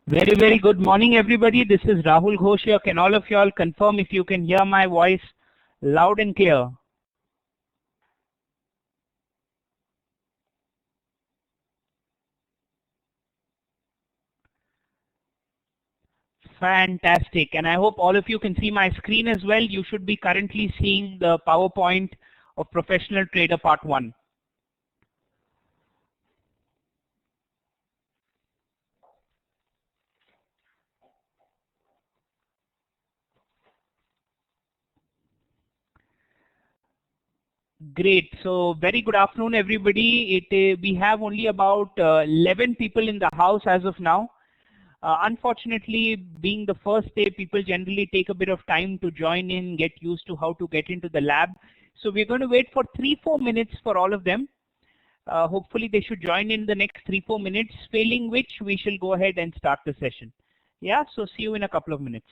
Very, very good morning, everybody. This is Rahul Ghosh here. Can all of you all confirm if you can hear my voice loud and clear? Fantastic. And I hope all of you can see my screen as well. You should be currently seeing the PowerPoint of Professional Trader Part 1. Great. So very good afternoon, everybody. We have only about 11 people in the house as of now. Unfortunately, being the first day, people generally take a bit of time to join in, get used to how to get into the lab. So we're going to wait for 3-4 minutes for all of them. Hopefully they should join in the next 3-4 minutes, failing which we shall go ahead and start the session. Yeah, so see you in a couple of minutes.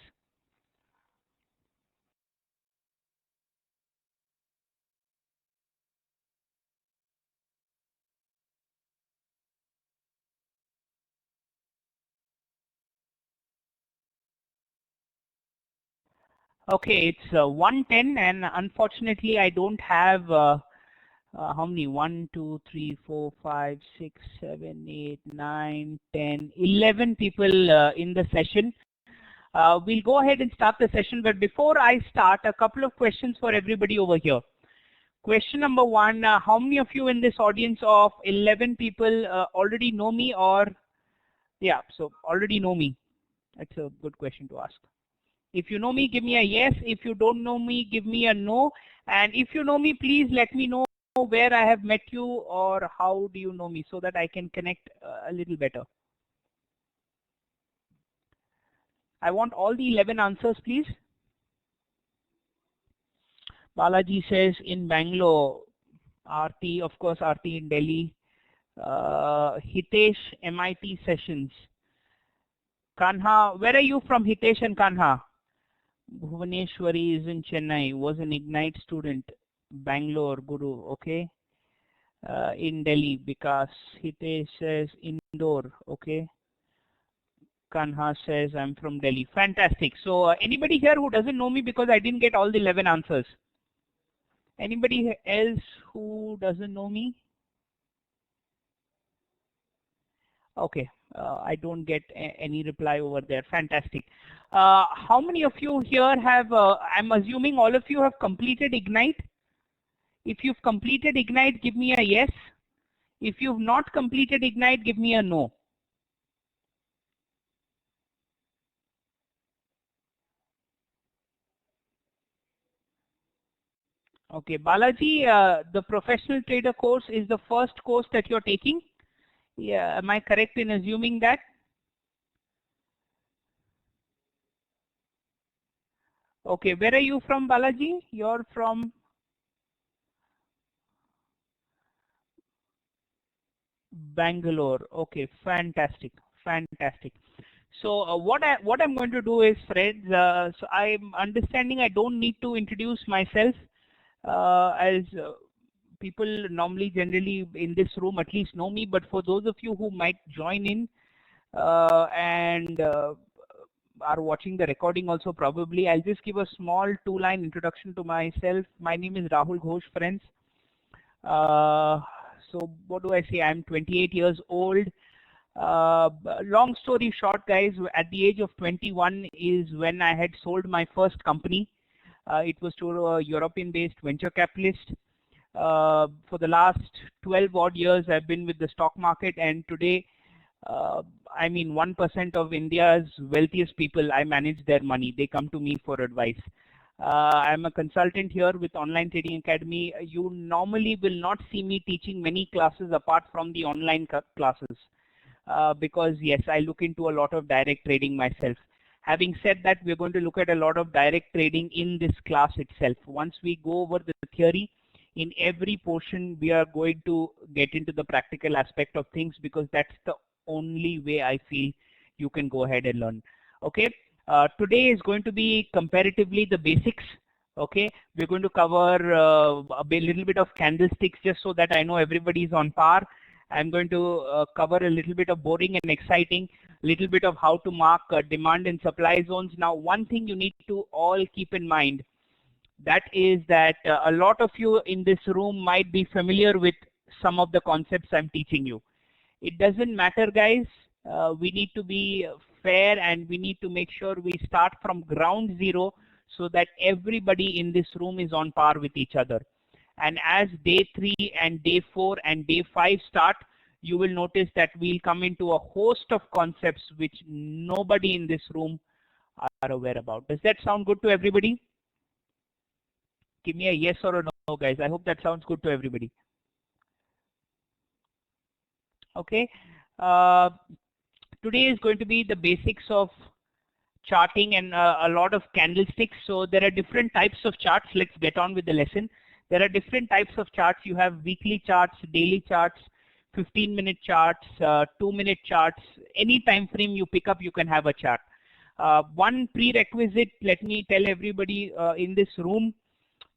Okay, it's 1:10 and unfortunately I don't have how many? 1, 2, 3, 4, 5, 6, 7, 8, 9, 10, 11 people in the session. We'll go ahead and start the session, but before I start, a couple of questions for everybody over here. Question number 1, how many of you in this audience of 11 people already know me, or yeah, so already know me? That's a good question to ask. If you know me, give me a yes. If you don't know me, give me a no. And if you know me, please let me know where I have met you or how do you know me so that I can connect a little better. I want all the 11 answers, please. Balaji says in Bangalore. RT, of course, RT in Delhi. Hitesh, MIT sessions. Kanha, where are you from, Hitesh and Kanha? Bhuvaneshwari is in Chennai, was an Ignite student. Bangalore, Guru, okay. In Delhi, because Hitesh says Indore, okay. Kanha says I'm from Delhi. Fantastic. So anybody here who doesn't know me because I didn't get all the 11 answers? Anybody else who doesn't know me? Okay, I don't get any reply over there. Fantastic. How many of you here have, I'm assuming all of you have completed Ignite? If you've completed Ignite, give me a yes. If you've not completed Ignite, give me a no. Okay, Balaji, the Professional Trader course is the first course that you're taking? Yeah, am I correct in assuming that? Okay, where are you from, Balaji? You're from Bangalore. Okay, fantastic, fantastic. So what I'm going to do is, friends, so I'm understanding I don't need to introduce myself as people normally generally in this room at least know me, but for those of you who might join in and are watching the recording also probably, I'll just give a small 2-line introduction to myself. My name is Rahul Ghosh, friends. So what do I say? I'm 28 years old. Long story short, guys, at the age of 21 is when I had sold my first company. It was to a European-based venture capitalist. For the last 12 odd years, I've been with the stock market, and today, I mean, 1% of India's wealthiest people, I manage their money. They come to me for advice. I'm a consultant here with Online Trading Academy. You normally will not see me teaching many classes apart from the online classes because yes, I look into a lot of direct trading myself. Having said that, we're going to look at a lot of direct trading in this class itself. Once we go over the theory, in every portion we are going to get into the practical aspect of things because that's the only way I feel you can go ahead and learn. Okay. Today is going to be comparatively the basics. Okay, we're going to cover a little bit of candlesticks just so that I know everybody is on par. I'm going to cover a little bit of boring and exciting. little bit of how to mark demand and supply zones. Now, one thing you need to all keep in mind, that is that a lot of you in this room might be familiar with some of the concepts I'm teaching you. It doesn't matter, guys. We need to be fair and we need to make sure we start from ground zero so that everybody in this room is on par with each other. And as day 3 and day 4 and day 5 start, you will notice that we'll come into a host of concepts which nobody in this room are aware about. Does that sound good to everybody? Give me a yes or a no, guys. I hope that sounds good to everybody. Okay. Today is going to be the basics of charting and a lot of candlesticks. So there are different types of charts. Let's get on with the lesson. There are different types of charts. You have weekly charts, daily charts, 15-minute charts, 2-minute charts. Any time frame you pick up, you can have a chart. One prerequisite, let me tell everybody in this room,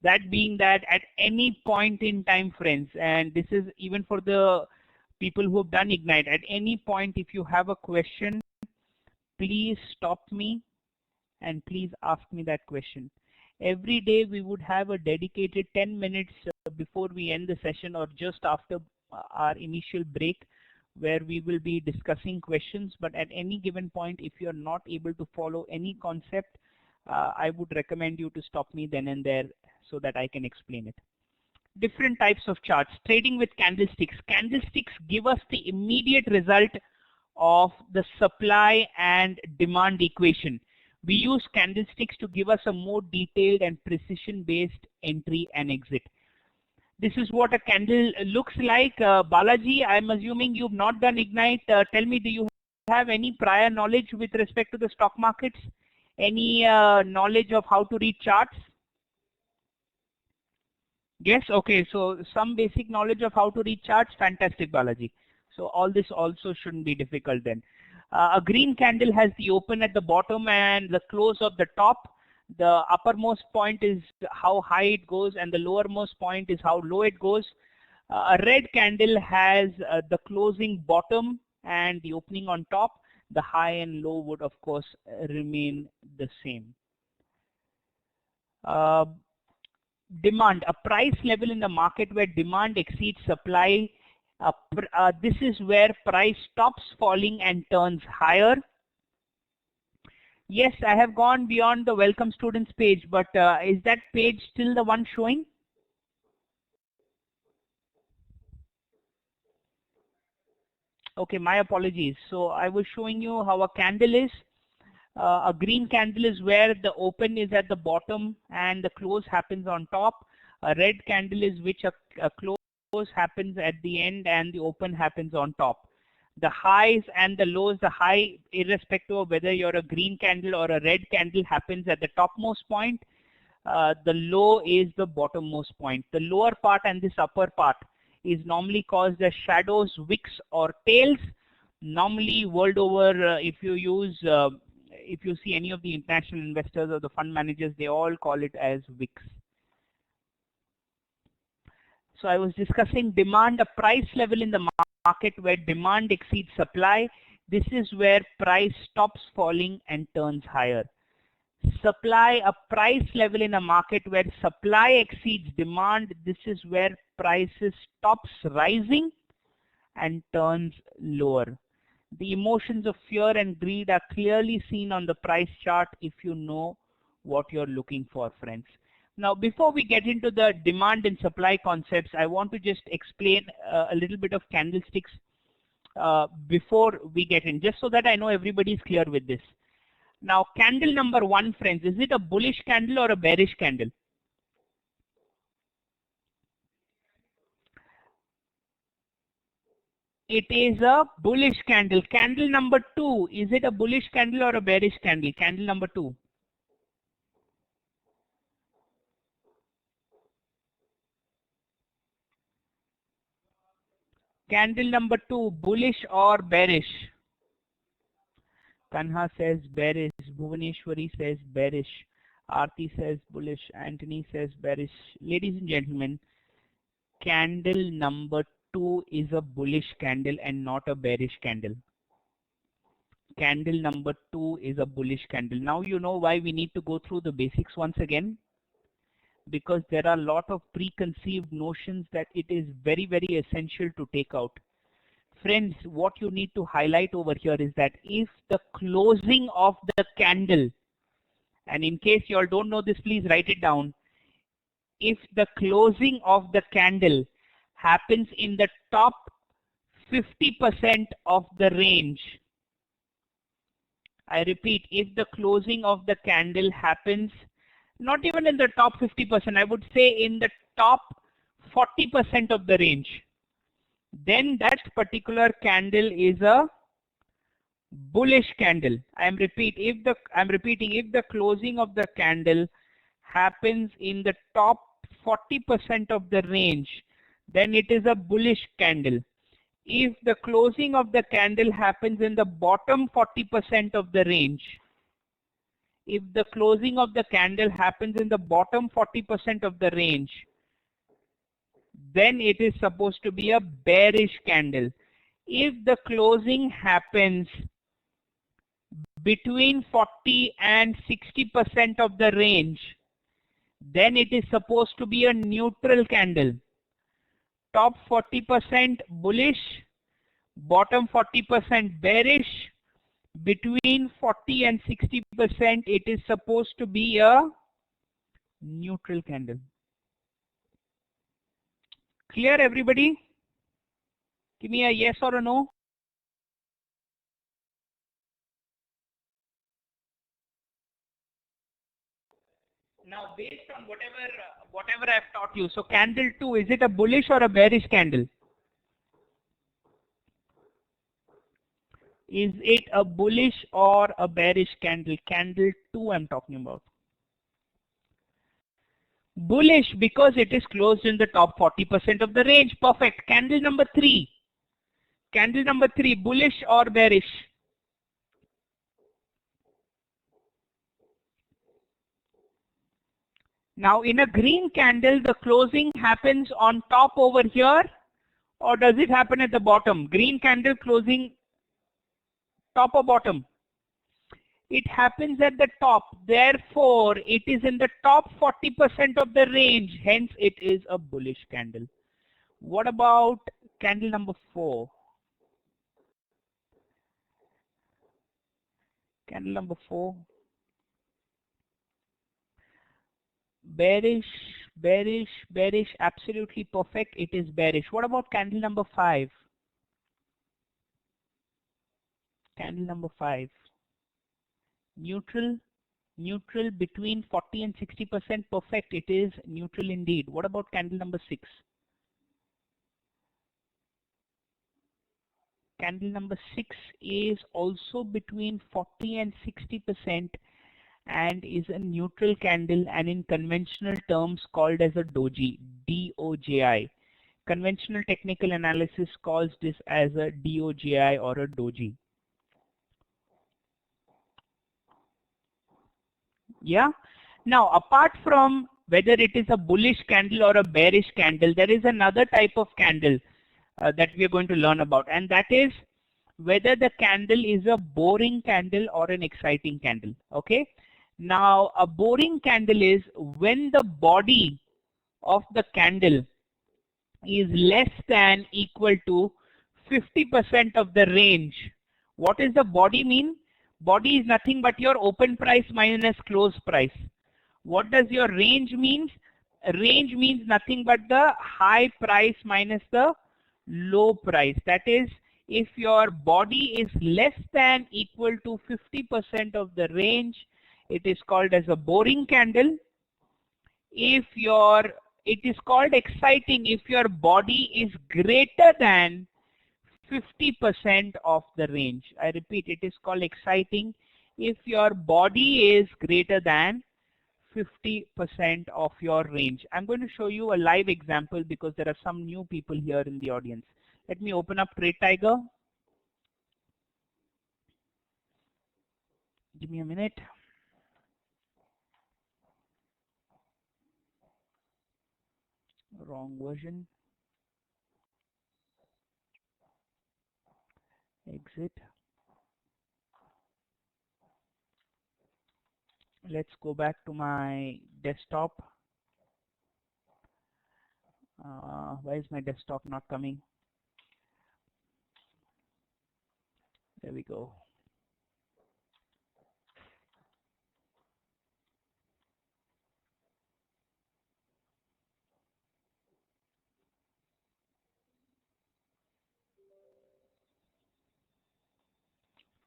that being that at any point in time, friends, and this is even for the people who have done Ignite, at any point if you have a question, please stop me and please ask me that question. Every day we would have a dedicated 10 minutes before we end the session or just after our initial break, where we will be discussing questions. But at any given point, if you're not able to follow any concept, I would recommend you to stop me then and there so that I can explain it. Different types of charts. Trading with candlesticks. Candlesticks give us the immediate result of the supply and demand equation. We use candlesticks to give us a more detailed and precision-based entry and exit. This is what a candle looks like. Balaji, I'm assuming you've not done Ignite. Tell me, do you have any prior knowledge with respect to the stock markets? Any knowledge of how to read charts? Yes, okay, so some basic knowledge of how to read charts. Fantastic, Balaji. So all this also shouldn't be difficult then. A green candle has the open at the bottom and the close of the top. The uppermost point is how high it goes and the lowermost point is how low it goes. A red candle has the closing bottom and the opening on top. The high and low would of course remain the same. Demand, a price level in the market where demand exceeds supply. This is where price stops falling and turns higher. Yes, I have gone beyond the welcome students page, but is that page still the one showing? Okay, my apologies. So I was showing you how a candle is. A green candle is where the open is at the bottom and the close happens on top. A red candle is which a close happens at the end and the open happens on top. The highs and the lows, the high, irrespective of whether you're a green candle or a red candle, happens at the topmost point. The low is the bottommost point. The lower part and this upper part is normally caused as shadows, wicks or tails. Normally world over, if you see any of the international investors or the fund managers, they all call it as wicks. So I was discussing demand, a price level in the market where demand exceeds supply. This is where price stops falling and turns higher. Supply, a price level in a market where supply exceeds demand. This is where prices stops rising and turns lower. The emotions of fear and greed are clearly seen on the price chart if you know what you're looking for, friends. Now, before we get into the demand and supply concepts, I want to just explain a little bit of candlesticks before we get in, just so that I know everybody is clear with this. Now, candle number 1, friends, is it a bullish candle or a bearish candle? It is a bullish candle. Candle number 2, is it a bullish candle or a bearish candle? Candle number 2. Candle number 2, bullish or bearish? Kanha says bearish. Bhuvaneshwari says bearish. Aarti says bullish. Anthony says bearish. Ladies and gentlemen, candle number 2 is a bullish candle and not a bearish candle. candle number 2 is a bullish candle. Now you know why we need to go through the basics once again, because there are a lot of preconceived notions that it is very, very essential to take out. Friends, what you need to highlight over here is that if the closing of the candle, and in case you all don't know this, please write it down. If the closing of the candle happens in the top 50% of the range, I repeat, if the closing of the candle happens not even in the top 50%, I would say in the top 40% of the range, then that particular candle is a bullish candle. I'm repeating, if the closing of the candle happens in the top 40% of the range, then it is a bullish candle. If the closing of the candle happens in the bottom 40% of the range, if the closing of the candle happens in the bottom 40% of the range, then it is supposed to be a bearish candle. If the closing happens between 40 and 60% of the range, then it is supposed to be a neutral candle. Top 40% bullish, bottom 40% bearish, between 40 and 60% it is supposed to be a neutral candle. Clear, everybody? Give me a yes or a no. Now, based on whatever I've taught you, so candle 2, is it a bullish or a bearish candle? Is it a bullish or a bearish candle? Candle 2 I'm talking about. Bullish, because it is closed in the top 40% of the range. Perfect. Candle number 3. Candle number 3, bullish or bearish? Now, in a green candle, the closing happens on top over here, or does it happen at the bottom? Green candle closing top or bottom? It happens at the top. Therefore, it is in the top 40% of the range. Hence, it is a bullish candle. What about candle number 4? Candle number 4. Bearish, bearish, bearish. Absolutely perfect. It is bearish. What about candle number 5? Candle number 5. Neutral, neutral between 40 and 60%. Perfect. It is neutral indeed. What about candle number 6? Candle number 6 is also between 40 and 60% and is a neutral candle, and in conventional terms called as a doji, D-O-J-I. Conventional technical analysis calls this as a DOJI or a doji. Yeah. Now, apart from whether it is a bullish candle or a bearish candle, there is another type of candle that we are going to learn about, and that is whether the candle is a boring candle or an exciting candle. Okay. Now, a boring candle is when the body of the candle is less than equal to 50% of the range. What is the body mean? Body is nothing but your open price minus close price. What does your range mean? Range means nothing but the high price minus the low price. That is, if your body is less than equal to 50% of the range, it is called as a boring candle. It is called exciting if your body is greater than 50% of the range. I repeat, it is called exciting if your body is greater than 50% of your range. I'm going to show you a live example because there are some new people here in the audience. Let me open up Trade Tiger. Give me a minute. Wrong version. Exit. Let's go back to my desktop. Why is my desktop not coming? There we go.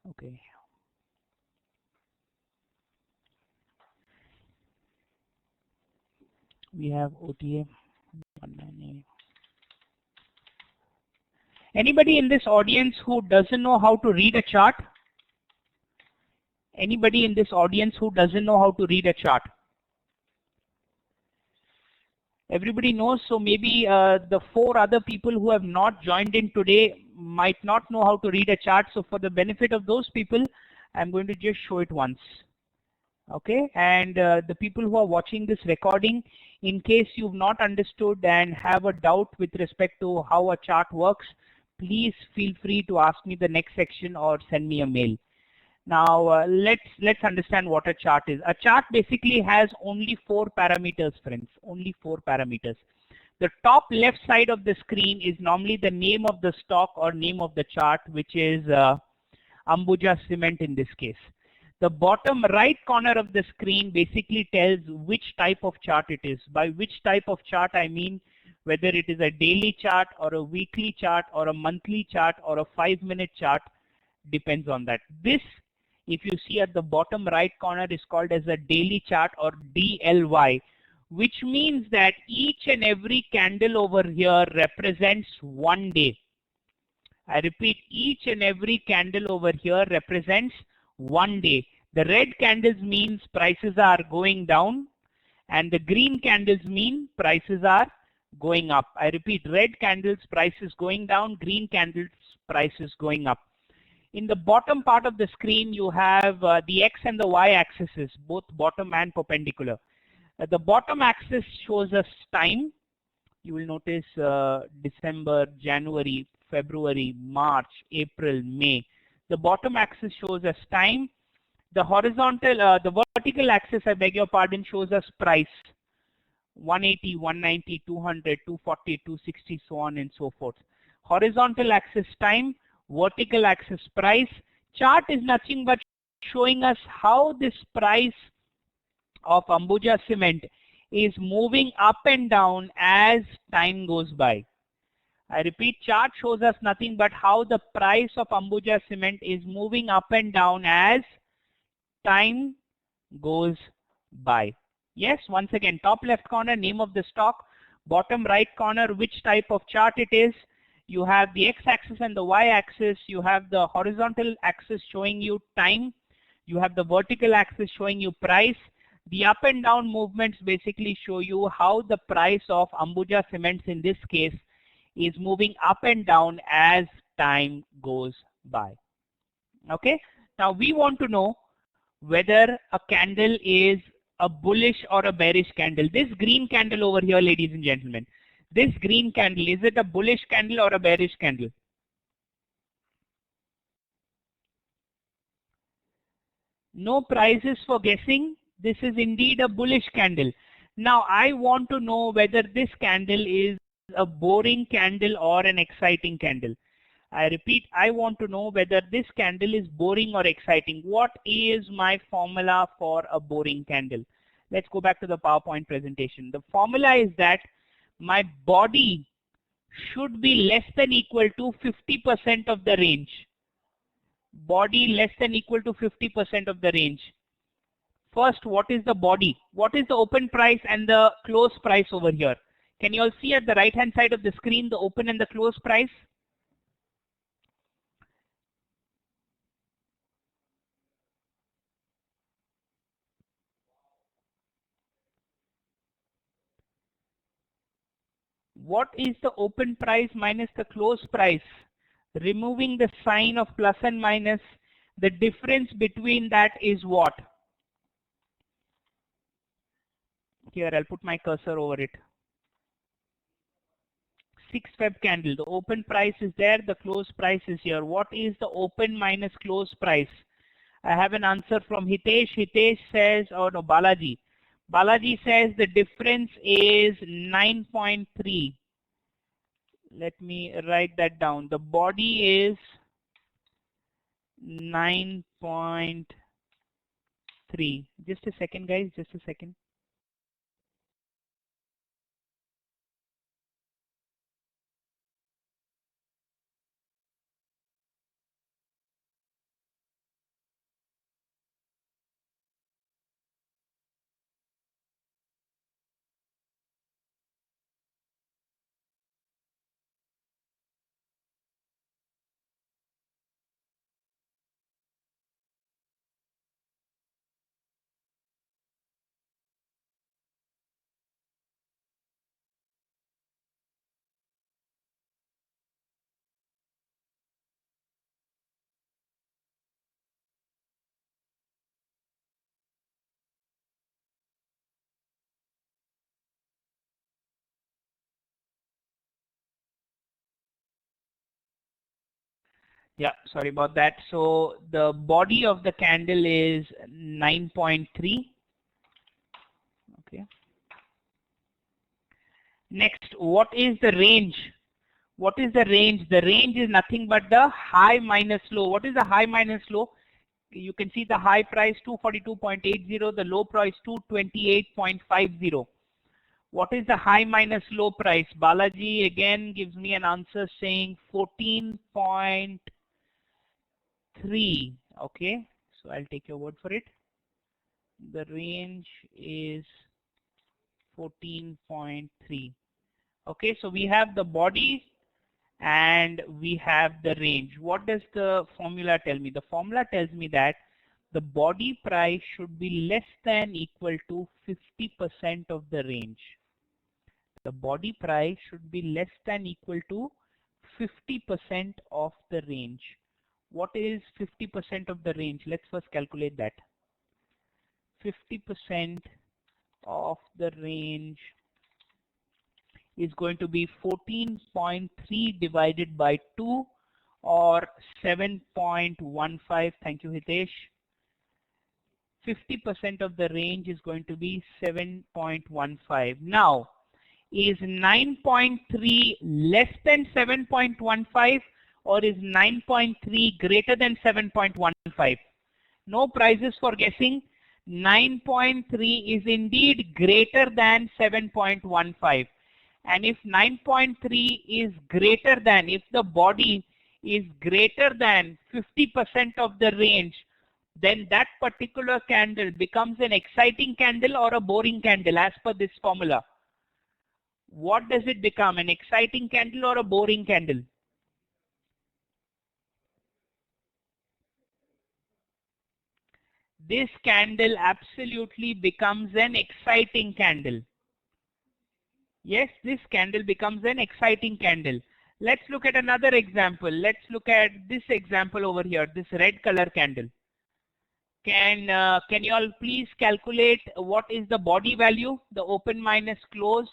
Okay. We have OTA 198. Anybody in this audience who doesn't know how to read a chart? Anybody in this audience who doesn't know how to read a chart? Everybody knows, so maybe the 4 other people who have not joined in today might not know how to read a chart. So for the benefit of those people, I'm going to just show it once. Okay, and the people who are watching this recording, in case you've not understood and have a doubt with respect to how a chart works, please feel free to ask me the next section or send me a mail. Now let's understand what a chart is. A chart basically has only 4 parameters, friends. Only 4 parameters. The top left side of the screen is normally the name of the stock or name of the chart, which is Ambuja Cement in this case. The bottom right corner of the screen basically tells which type of chart it is. By which type of chart I mean whether it is a daily chart or a weekly chart or a monthly chart or a 5-minute chart, depends on that. This, if you see at the bottom right corner, is called as a daily chart or DLY, which means that each and every candle over here represents 1 day. I repeat, each and every candle over here represents 1 day. The red candles means prices are going down and the green candles mean prices are going up. I repeat, red candles prices going down, green candles prices going up. In the bottom part of the screen, you have the X and the Y axes, both bottom and perpendicular. The bottom axis shows us time. You will notice December, January, February, March, April, May. The bottom axis shows us time. The horizontal, the vertical axis, I beg your pardon, shows us price. 180, 190, 200, 240, 260, so on and so forth. Horizontal axis time, vertical axis price. Chart is nothing but showing us how this price of Ambuja Cement is moving up and down as time goes by. I repeat, chart shows us nothing but how the price of Ambuja Cement is moving up and down as time goes by. Yes, once again, top left corner, name of the stock. Bottom right corner, which type of chart it is. You have the x-axis and the y-axis. You have the horizontal axis showing you time. You have the vertical axis showing you price. The up and down movements basically show you how the price of Ambuja Cements in this case is moving up and down as time goes by. Okay, now we want to know whether a candle is a bullish or a bearish candle. This green candle over here, ladies and gentlemen, this green candle, is it a bullish candle or a bearish candle? No prizes for guessing. This is indeed a bullish candle. Now I want to know whether this candle is a boring candle or an exciting candle. I repeat, I want to know whether this candle is boring or exciting. What is my formula for a boring candle? Let's go back to the PowerPoint presentation. The formula is that my body should be less than equal to 50% of the range. Body less than equal to 50% of the range. First, what is the body? What is the open price and the close price over here? Can you all see at the right hand side of the screen the open and the close price? What is the open price minus the close price? Removing the sign of plus and minus, the difference between that is what? Here, I'll put my cursor over it. 6 Feb candle, the open price is there, the close price is here. What is the open minus close price? I have an answer from Hitesh. Hitesh says, oh no, Balaji. Balaji says the difference is 9.3. Let me write that down. The body is 9.3. Just a second, guys. Just a second. Yeah, sorry about that. So the body of the candle is 9.3. Okay. Next, what is the range? What is the range? The range is nothing but the high minus low. What is the high minus low? You can see the high price 242.80, the low price 228.50. What is the high minus low price? Balaji again gives me an answer saying 14.3. Okay, so I'll take your word for it. The range is 14.3. Okay, so we have the body and we have the range. What does the formula tell me? The formula tells me that the body price should be less than equal to 50% of the range. The body price should be less than equal to 50% of the range. What is 50% of the range? Let's first calculate that. 50% of the range is going to be 14.3 divided by 2 or 7.15. Thank you, Hitesh. 50% of the range is going to be 7.15. Now, is 9.3 less than 7.15 or is 9.3 greater than 7.15? No prizes for guessing. 9.3 is indeed greater than 7.15. And if 9.3 is greater than, if the body is greater than 50% of the range, then that particular candle becomes an exciting candle or a boring candle as per this formula. What does it become? An exciting candle or a boring candle? This candle absolutely becomes an exciting candle. Yes, this candle becomes an exciting candle. Let's look at another example. Let's look at this example over here, this red color candle. Can you all please calculate what is the body value, the open minus close?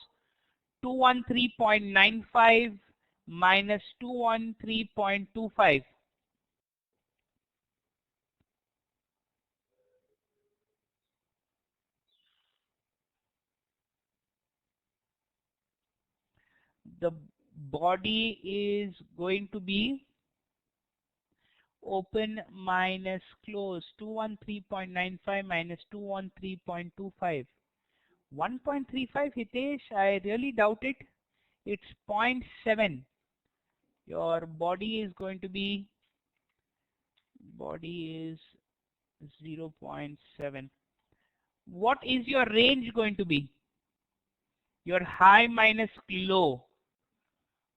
213.95 minus 213.25. The body is going to be open minus close, 213.95 minus 213.25. 1.35, Hitesh, I really doubt it. It's 0.7. Your body is going to be, body is 0.7. What is your range going to be? Your high minus low.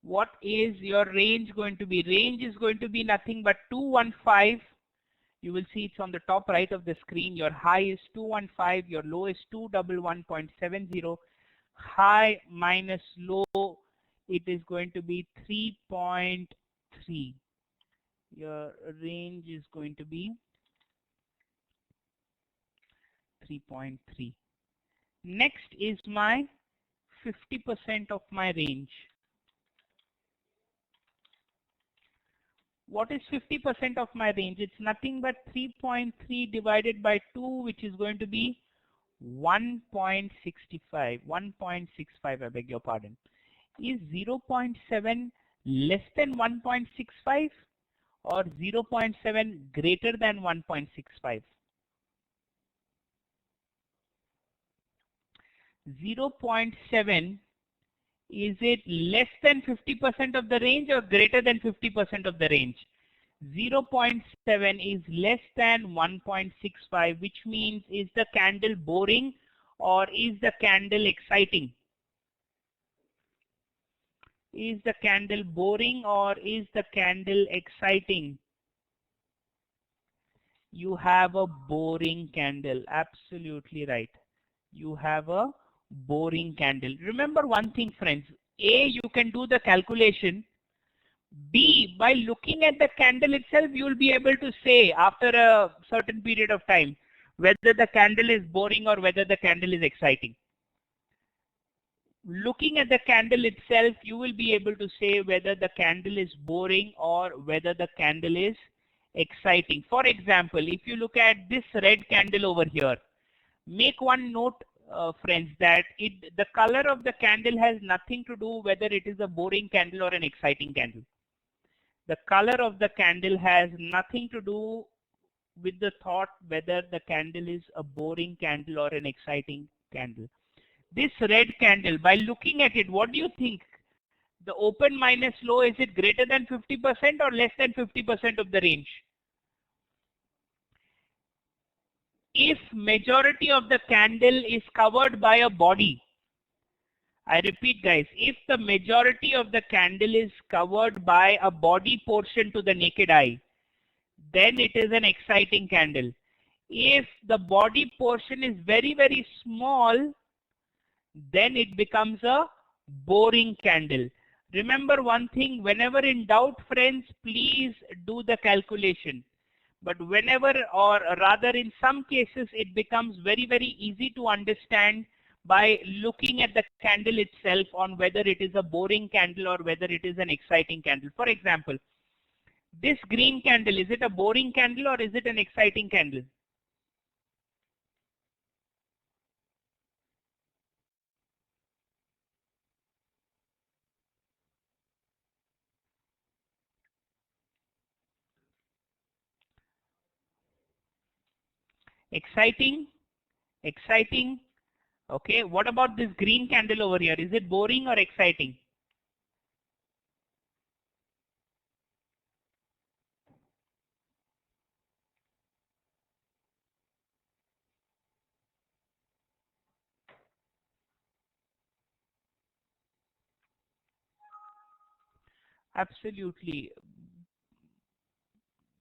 What is your range going to be? Range is going to be nothing but 215. You will see it's on the top right of the screen. Your high is 215, your low is 211.70. High minus low, it is going to be 3.3. Your range is going to be 3.3. Next is my 50% of my range. What is 50% of my range? It's nothing but 3.3 divided by 2, which is going to be 1.65. 1.65, I beg your pardon. Is 0.7 less than 1.65 or 0.7 greater than 1.65? 0.7, is it less than 50% of the range or greater than 50% of the range? 0.7 is less than 1.65, which means is the candle boring or is the candle exciting? Is the candle boring or is the candle exciting? You have a boring candle. Absolutely right. You have a boring candle. Remember one thing, friends. A, you can do the calculation. B, by looking at the candle itself, you will be able to say after a certain period of time whether the candle is boring or whether the candle is exciting. Looking at the candle itself, you will be able to say whether the candle is boring or whether the candle is exciting. For example, if you look at this red candle over here, make one note, friends, that the color of the candle has nothing to do whether it is a boring candle or an exciting candle. The color of the candle has nothing to do with the thought whether the candle is a boring candle or an exciting candle. This red candle, by looking at it, what do you think? The open minus low, is it greater than 50% or less than 50% of the range? If majority of the candle is covered by a body, I repeat guys, if the majority of the candle is covered by a body portion to the naked eye, then it is an exciting candle. If the body portion is very, very small, then it becomes a boring candle. Remember one thing, whenever in doubt, friends, please do the calculation. But whenever, or rather in some cases, it becomes very, very easy to understand by looking at the candle itself on whether it is a boring candle or whether it is an exciting candle. For example, this green candle, is it a boring candle or is it an exciting candle? Exciting, exciting. Okay, what about this green candle over here? Is it boring or exciting? Absolutely.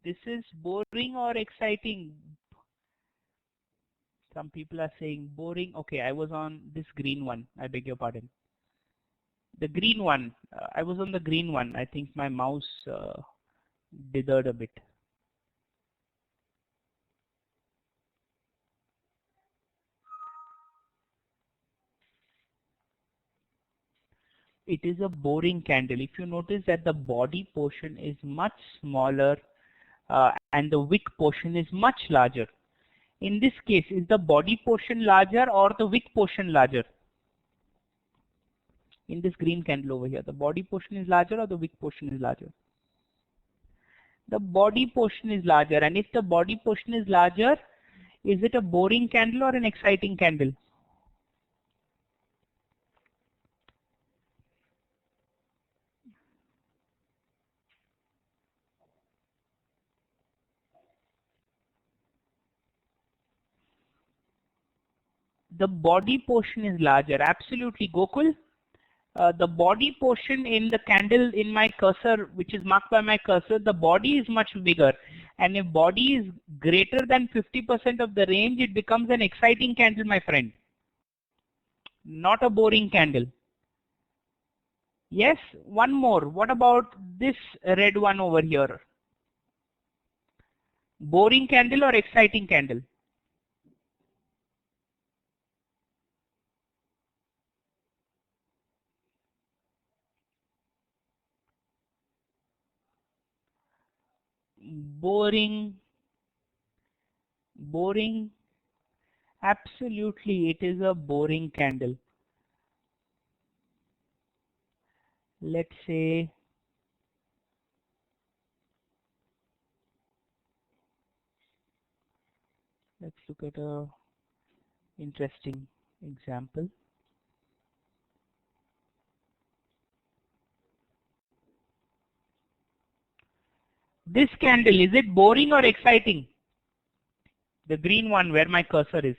This is boring or exciting? Some people are saying boring. Okay, I was on this green one. I beg your pardon. The green one. I was on the green one. I think my mouse dithered a bit. It is a boring candle. If you notice that the body portion is much smaller and the wick portion is much larger. In this case, is the body portion larger or the wick portion larger? In this green candle over here, the body portion is larger or the wick portion is larger? The body portion is larger, and if the body portion is larger, is it a boring candle or an exciting candle? The body portion is larger. Absolutely, Gokul. The body portion in the candle in my cursor, which is marked by my cursor, the body is much bigger. And if body is greater than 50% of the range, it becomes an exciting candle, my friend. Not a boring candle. Yes, one more. What about this red one over here? Boring candle or exciting candle? Boring. Absolutely, it is a boring candle. Let's say let's look at a interesting example. This candle, is it boring or exciting? The green one where my cursor is.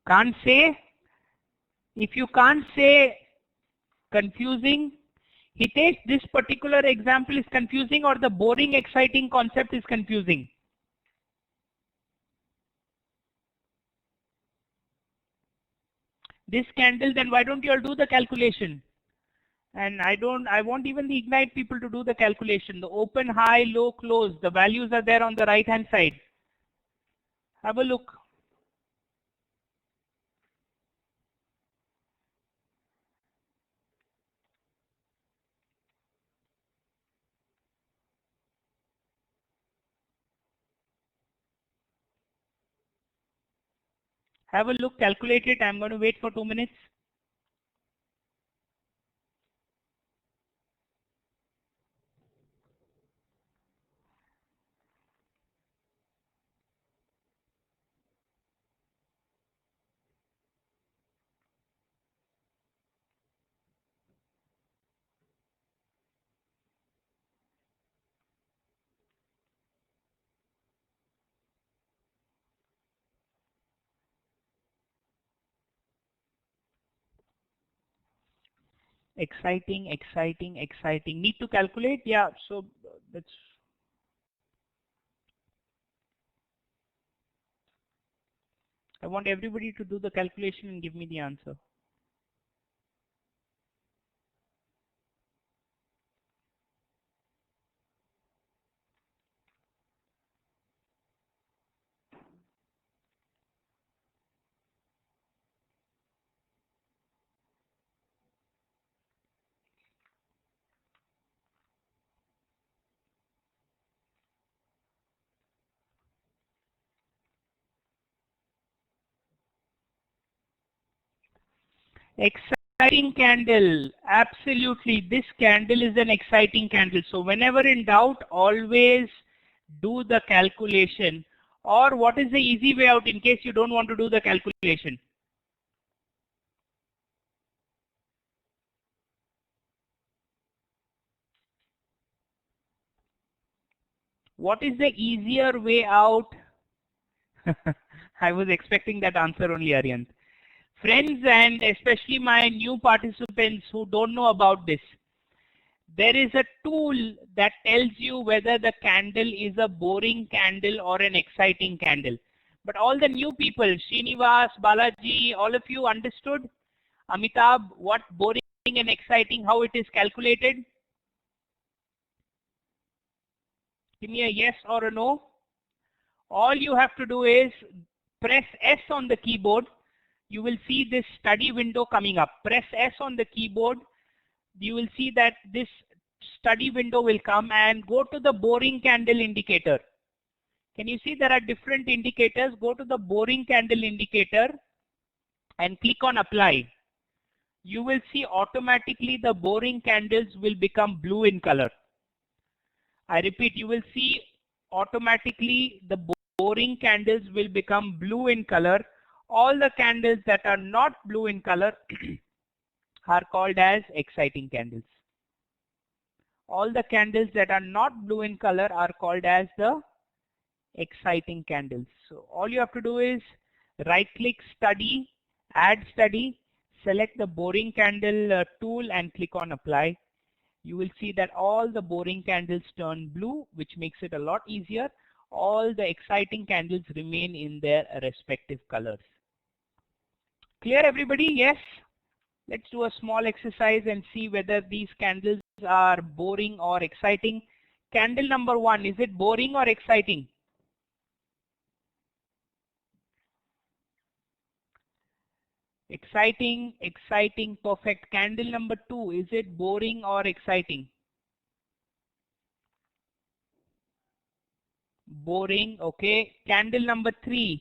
Can't say. If you can't say confusing, Hitesh, this particular example is confusing or the boring exciting concept is confusing? This candle, then why don't you all do the calculation? And I want even the Ignite people to do the calculation. The open, high, low, close, the values are there on the right hand side. Have a look. Have a look, calculate it. I'm going to wait for 2 minutes. Exciting. Need to calculate? Yeah, so that's... I want everybody to do the calculation and give me the answer. Exciting candle. Absolutely. This candle is an exciting candle. So whenever in doubt, always do the calculation. Or what is the easy way out in case you don't want to do the calculation? What is the easier way out? I was expecting that answer only, Aryan. Friends, and especially my new participants who don't know about this, there is a tool that tells you whether the candle is a boring candle or an exciting candle. But all the new people, Srinivas, Balaji, all of you understood? Amitabh, what boring and exciting, how it is calculated? Give me a yes or a no. All you have to do is press S on the keyboard. You will see this study window coming up. Press S on the keyboard. You will see that this study window will come, and go to the boring candle indicator. Can you see there are different indicators? Go to the boring candle indicator and click on apply. You will see automatically the boring candles will become blue in color. I repeat, you will see automatically the boring candles will become blue in color. All the candles that are not blue in color are called as exciting candles. All the candles that are not blue in color are called as the exciting candles. So all you have to do is right click study, add study, select the boring candle tool and click on apply. You will see that all the boring candles turn blue, which makes it a lot easier. All the exciting candles remain in their respective colors. Clear, everybody? Yes? Let's do a small exercise and see whether these candles are boring or exciting. Candle number 1, is it boring or exciting? Exciting, exciting, perfect. Candle number 2, is it boring or exciting? Boring, okay. Candle number 3.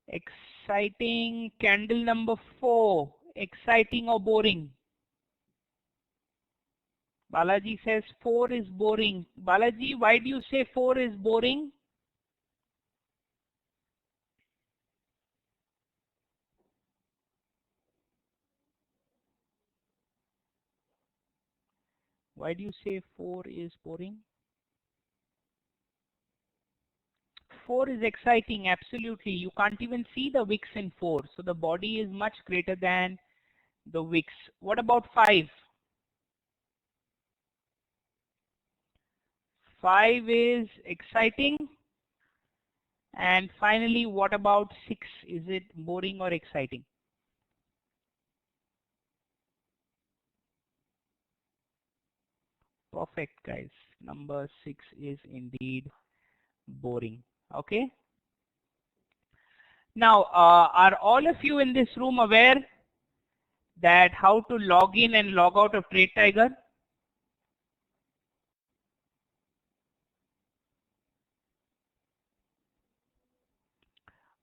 Exciting. Candle number 4. Exciting or boring? Balaji says 4 is boring. Balaji, why do you say 4 is boring? Why do you say 4 is boring? 4 is exciting, absolutely. You can't even see the wicks in 4. So the body is much greater than the wicks. What about 5? 5 is exciting. And finally, what about 6? Is it boring or exciting? Perfect, guys. Number 6 is indeed boring. Okay. Now, are all of you in this room aware that how to log in and log out of Trade Tiger?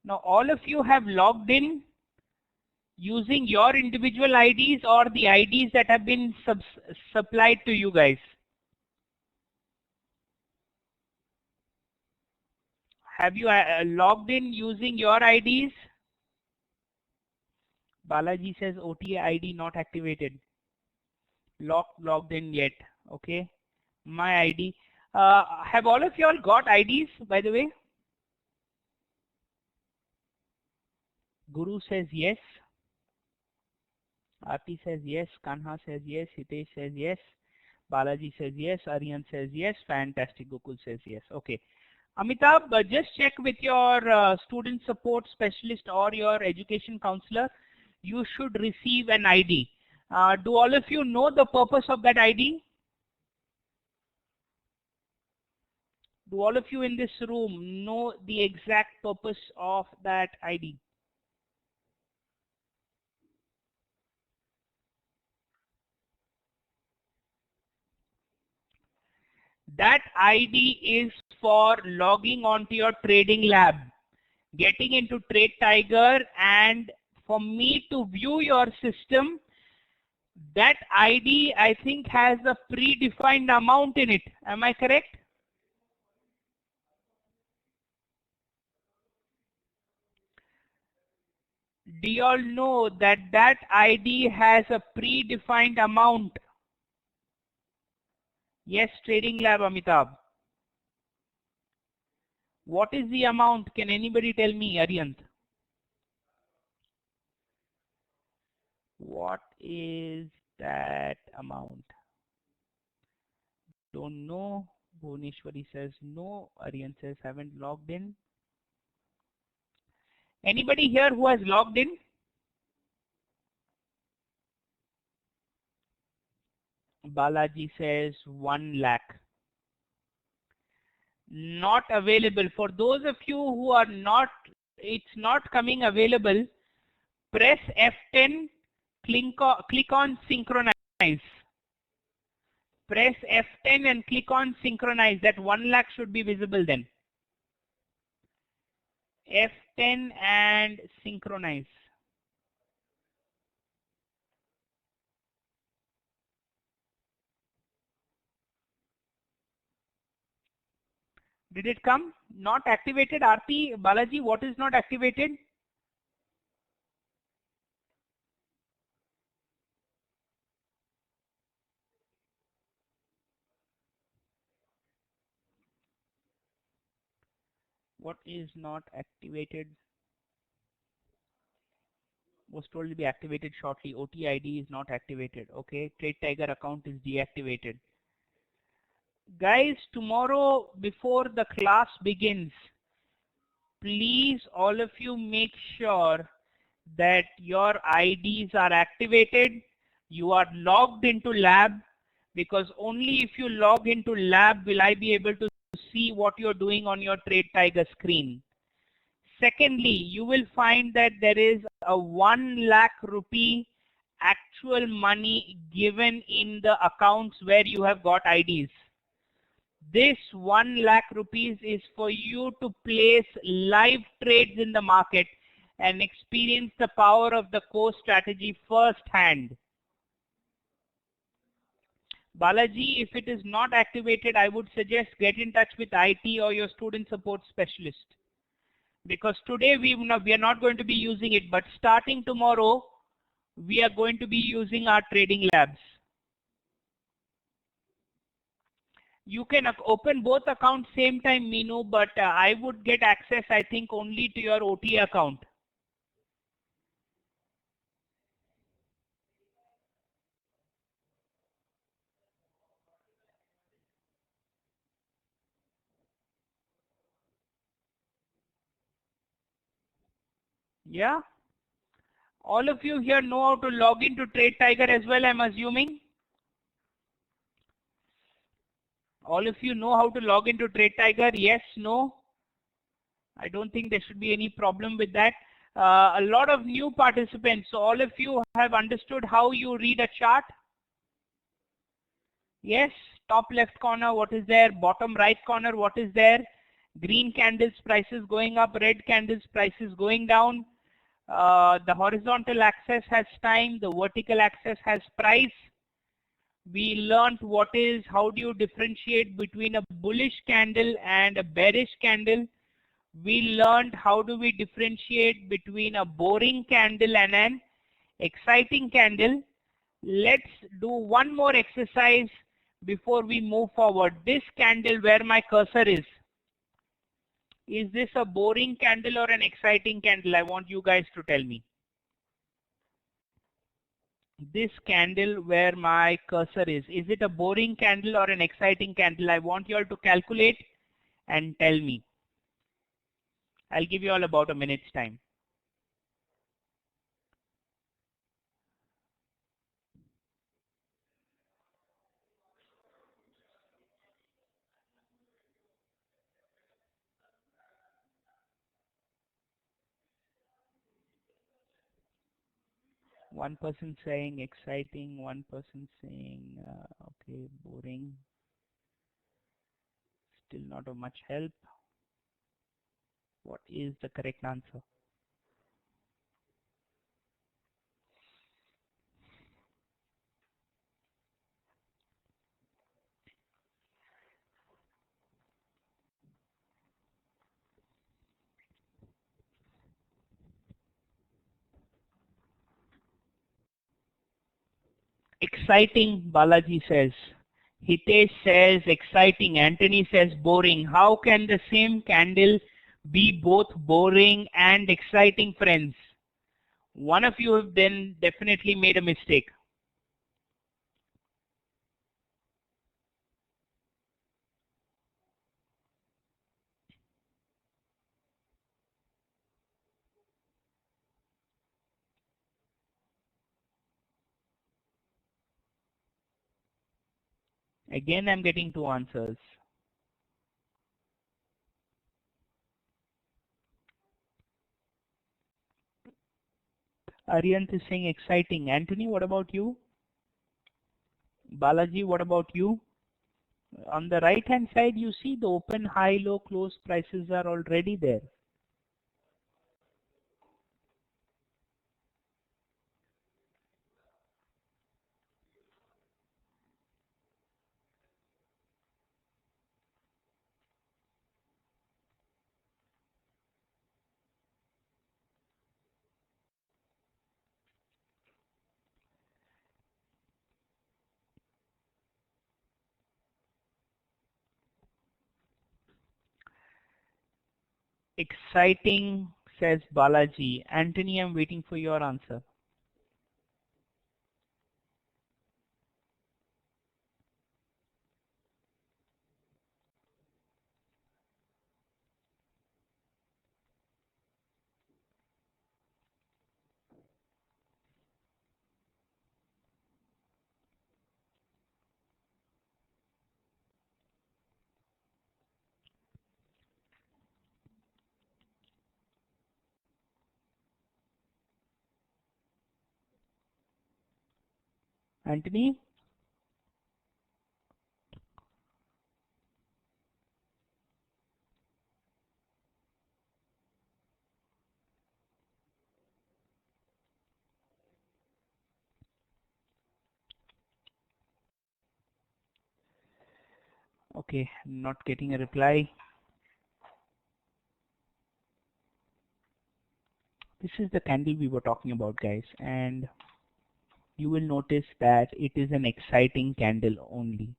Now, all of you have logged in using your individual IDs or the IDs that have been supplied to you guys. Have you logged in using your IDs? Balaji says OTA ID not activated. Logged in yet. Okay. My ID. Have all of you all got IDs, by the way? Guru says yes. Aarti says yes. Kanha says yes. Hitesh says yes. Balaji says yes. Aryan says yes. Fantastic. Gokul says yes. Okay. Amitabh, just check with your student support specialist or your education counselor. You should receive an ID. Do all of you know the purpose of that ID? Do all of you in this room know the exact purpose of that ID? That ID is for logging onto your trading lab, getting into Trade Tiger, and for me to view your system. That ID, I think, has a predefined amount in it. Am I correct? Do you all know that that ID has a predefined amount? Yes, Trading Lab, Amitabh. What is the amount? Can anybody tell me, Aryant? What is that amount? Don't know. Bhuneshwari says no. Aryan says haven't logged in. Anybody here who has logged in? Balaji says 1 lakh. Not available. For those of you who are not, it's not coming available, press F10, click on synchronize. Press F10 and click on synchronize. That 1 lakh should be visible then. F10 and synchronize. Did it come? Not activated. Aarti, Balaji, what is not activated? What is not activated? Was told to be activated shortly. OTID is not activated. Okay. Trade Tiger account is deactivated. Guys, tomorrow before the class begins, please all of you make sure that your IDs are activated. You are logged into lab, because only if you log into lab will I be able to see what you're doing on your Trade Tiger screen. Secondly, you will find that there is a 1 lakh rupee actual money given in the accounts where you have got IDs. This 1 lakh rupees is for you to place live trades in the market and experience the power of the core strategy firsthand. Balaji, if it is not activated, I would suggest get in touch with IT or your student support specialist. Because today we are not going to be using it, but starting tomorrow, we are going to be using our trading labs. You can open both accounts same time, Meenu, but I would get access, I think, only to your OT account. Yeah. All of you here know how to log into Trade Tiger as well, I'm assuming. All of you know how to log into Trade Tiger? Yes, no? I don't think there should be any problem with that. A lot of new participants, so all of you have understood how you read a chart? Yes, top left corner, what is there? Bottom right corner, what is there? Green candles, prices going up, red candles, prices going down. The horizontal axis has time, the vertical axis has price. We learned how do you differentiate between a bullish candle and a bearish candle. We learned how do we differentiate between a boring candle and an exciting candle. Let's do one more exercise before we move forward. This candle where my cursor is this a boring candle or an exciting candle? I want you guys to tell me. This candle where my cursor is it a boring candle or an exciting candle? I want you all to calculate and tell me. I'll give you all about a minute's time. One person saying exciting, one person saying okay, boring. Still not of much help. What is the correct answer? Exciting, Balaji says. Hitesh says exciting. Anthony says boring. How can the same candle be both boring and exciting, friends? One of you have then definitely made a mistake. Again, I'm getting two answers. Aryanth is saying exciting. Anthony, what about you? Balaji, what about you? On the right hand side, you see the open, high, low, close prices are already there. Exciting, says Balaji. Anthony, I'm waiting for your answer. Anthony? Okay, not getting a reply. This is the candle we were talking about, guys, and you will notice that it is an exciting candle only.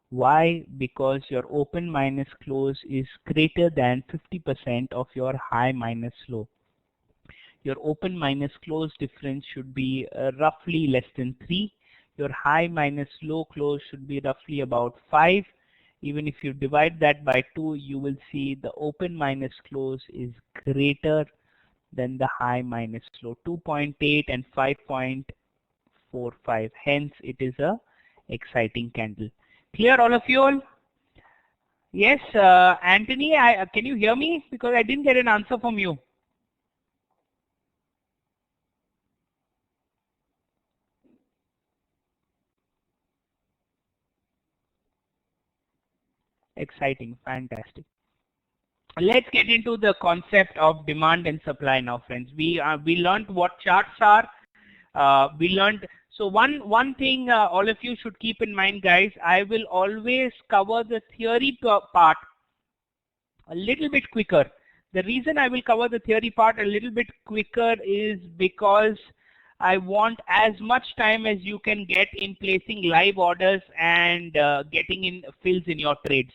Why? Because your open minus close is greater than 50% of your high minus low. Your open minus close difference should be roughly less than 3. Your high minus low close should be roughly about 5. Even if you divide that by 2, you will see the open minus close is greater than the high minus low, 2.8 and 5.45. Hence, it is a exciting candle. Clear, all of you all? Yes, Anthony, can you hear me? Because I didn't get an answer from you. Exciting, fantastic. Let's get into the concept of demand and supply now, friends. We learned what charts are. We learned. So one thing all of you should keep in mind, guys. I will always cover the theory part a little bit quicker. The reason I will cover the theory part a little bit quicker is because I want as much time as you can get in placing live orders and getting in fills in your trades.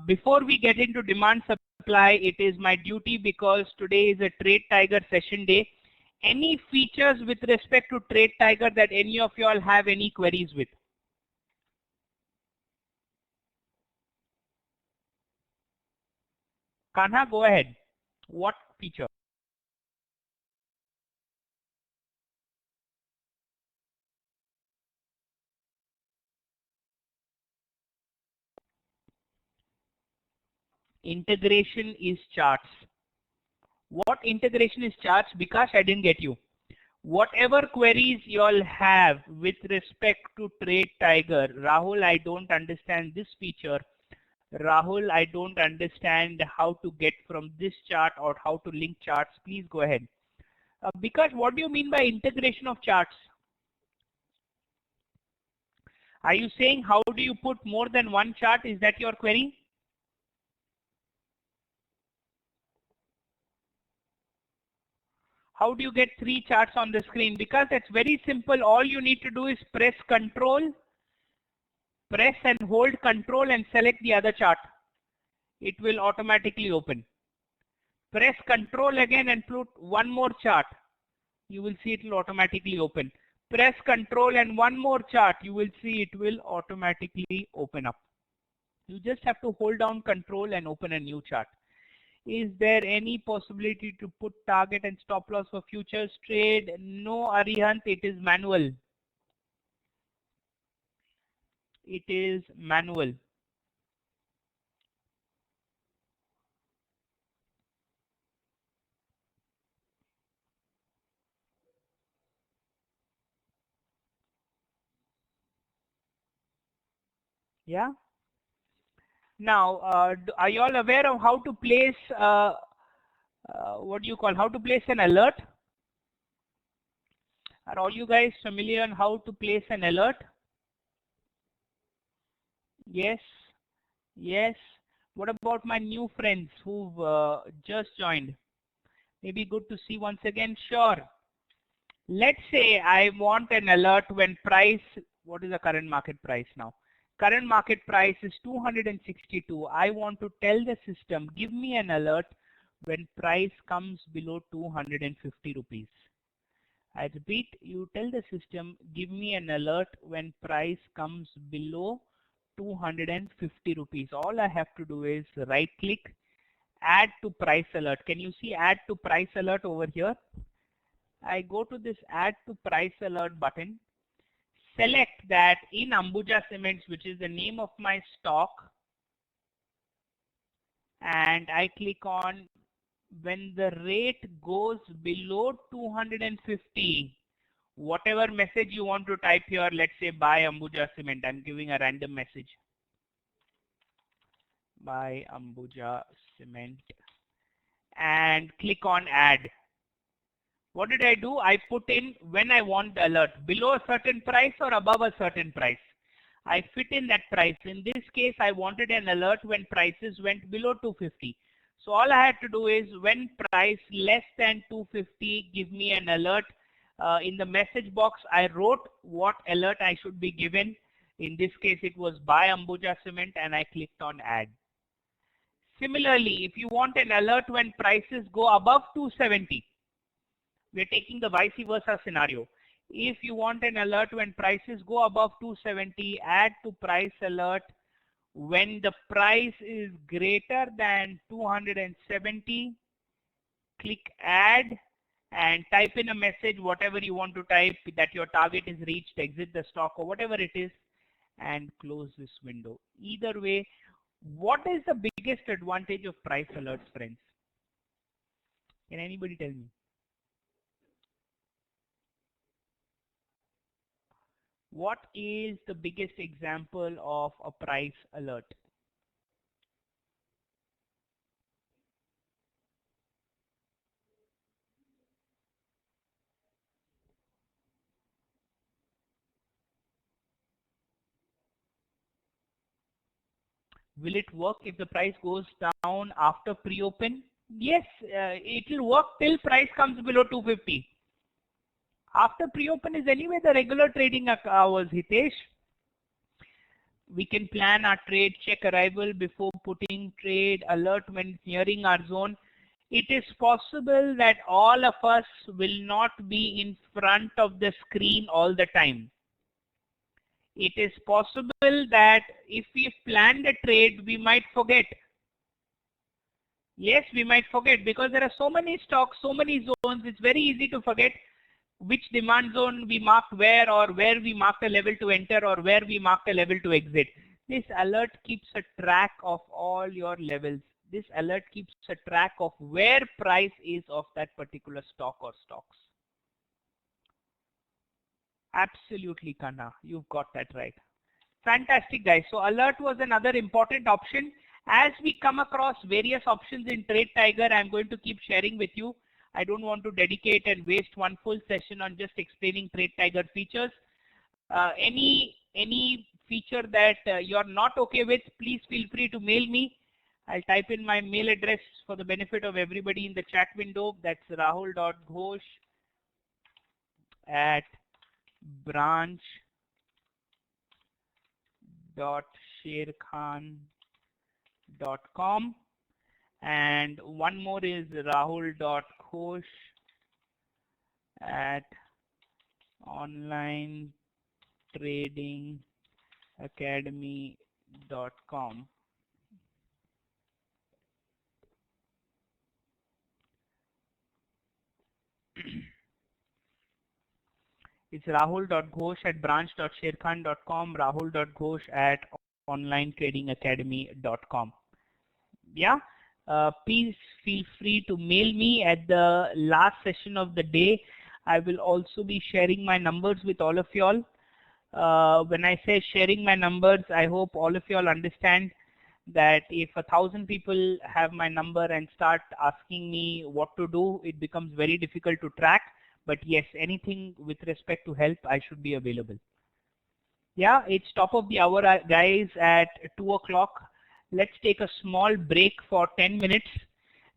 Before we get into demand supply, it is my duty, because today is a Trade Tiger session day. Any features with respect to Trade Tiger that any of you all have any queries with? Kanha, go ahead. What feature? Integration is charts. What integration is charts? Because I didn't get you. Whatever queries you all have with respect to Trade Tiger, Rahul, I don't understand this feature. Rahul, I don't understand how to get from this chart or how to link charts. Please go ahead. Because what do you mean by integration of charts? Are you saying how do you put more than one chart? Is that your query? How do you get 3 charts on the screen? Because it's very simple. All you need to do is press and hold control and select the other chart. It will automatically open. Press control again and put one more chart. You will see it will automatically open. Press control and one more chart. You will see it will automatically open up. You just have to hold down control and open a new chart. Is there any possibility to put target and stop loss for futures trade? No, Arihant, it is manual. It is manual. Yeah. Now, are you all aware of how to place, what do you call, how to place an alert? Are all you guys familiar on how to place an alert? Yes. Yes. What about my new friends who've just joined? Maybe good to see once again. Sure. Let's say I want an alert when price, what is the current market price now? Current market price is 262. I want to tell the system, give me an alert when price comes below 250 rupees. I repeat, you tell the system, give me an alert when price comes below 250 rupees. All I have to do is right click, add to price alert. Can you see add to price alert over here? I go to this add to price alert button, select that in Ambuja Cements, which is the name of my stock, and I click on when the rate goes below 250, whatever message you want to type here, let's say buy Ambuja Cement. I'm giving a random message. Buy Ambuja Cement and click on add. What did I do? I put in when I want the alert, below a certain price or above a certain price. I fit in that price. In this case, I wanted an alert when prices went below 250. So all I had to do is when price less than 250, give me an alert. In the message box, I wrote what alert I should be given. In this case, it was buy Ambuja Cement and I clicked on add. Similarly, if you want an alert when prices go above 270, we're taking the vice versa scenario. If you want an alert when prices go above 270, add to price alert when the price is greater than 270, click add and type in a message, whatever you want to type, that your target is reached, exit the stock or whatever it is, and close this window. Either way, what is the biggest advantage of price alerts, friends? Can anybody tell me? What is the biggest example of a price alert? Will it work if the price goes down after pre-open? Yes, it will work till price comes below 250. After pre-open is anyway the regular trading hours, Hitesh. We can plan our trade, check arrival before putting trade, alert when it's nearing our zone. It is possible that all of us will not be in front of the screen all the time. It is possible that if we planned a trade, we might forget. Yes, we might forget because there are so many stocks, so many zones. It's very easy to forget which demand zone we marked where, or where we marked a level to enter, or where we marked a level to exit. This alert keeps a track of all your levels. This alert keeps a track of where price is of that particular stock or stocks. Absolutely, Kanna. You've got that right. Fantastic, guys. So alert was another important option. As we come across various options in Trade Tiger, I'm going to keep sharing with you. I don't want to dedicate and waste one full session on just explaining Trade Tiger features. Any feature that you're not okay with, please feel free to mail me. I'll type in my mail address for the benefit of everybody in the chat window. That's rahul.ghosh@branch.sherkhan.com, and one more is rahul.ghosh@onlinetradingacademy.com. It's rahul.ghosh@branch.sherkhan.com, rahul.ghosh@onlinetradingacademy.com. Yeah, please feel free to mail me at the last session of the day. I will also be sharing my numbers with all of y'all. When I say sharing my numbers, I hope all of y'all understand that if 1,000 people have my number and start asking me what to do, it becomes very difficult to track. But yes, anything with respect to help, I should be available. Yeah, it's top of the hour, guys, at 2 o'clock. Let's take a small break for 10 minutes.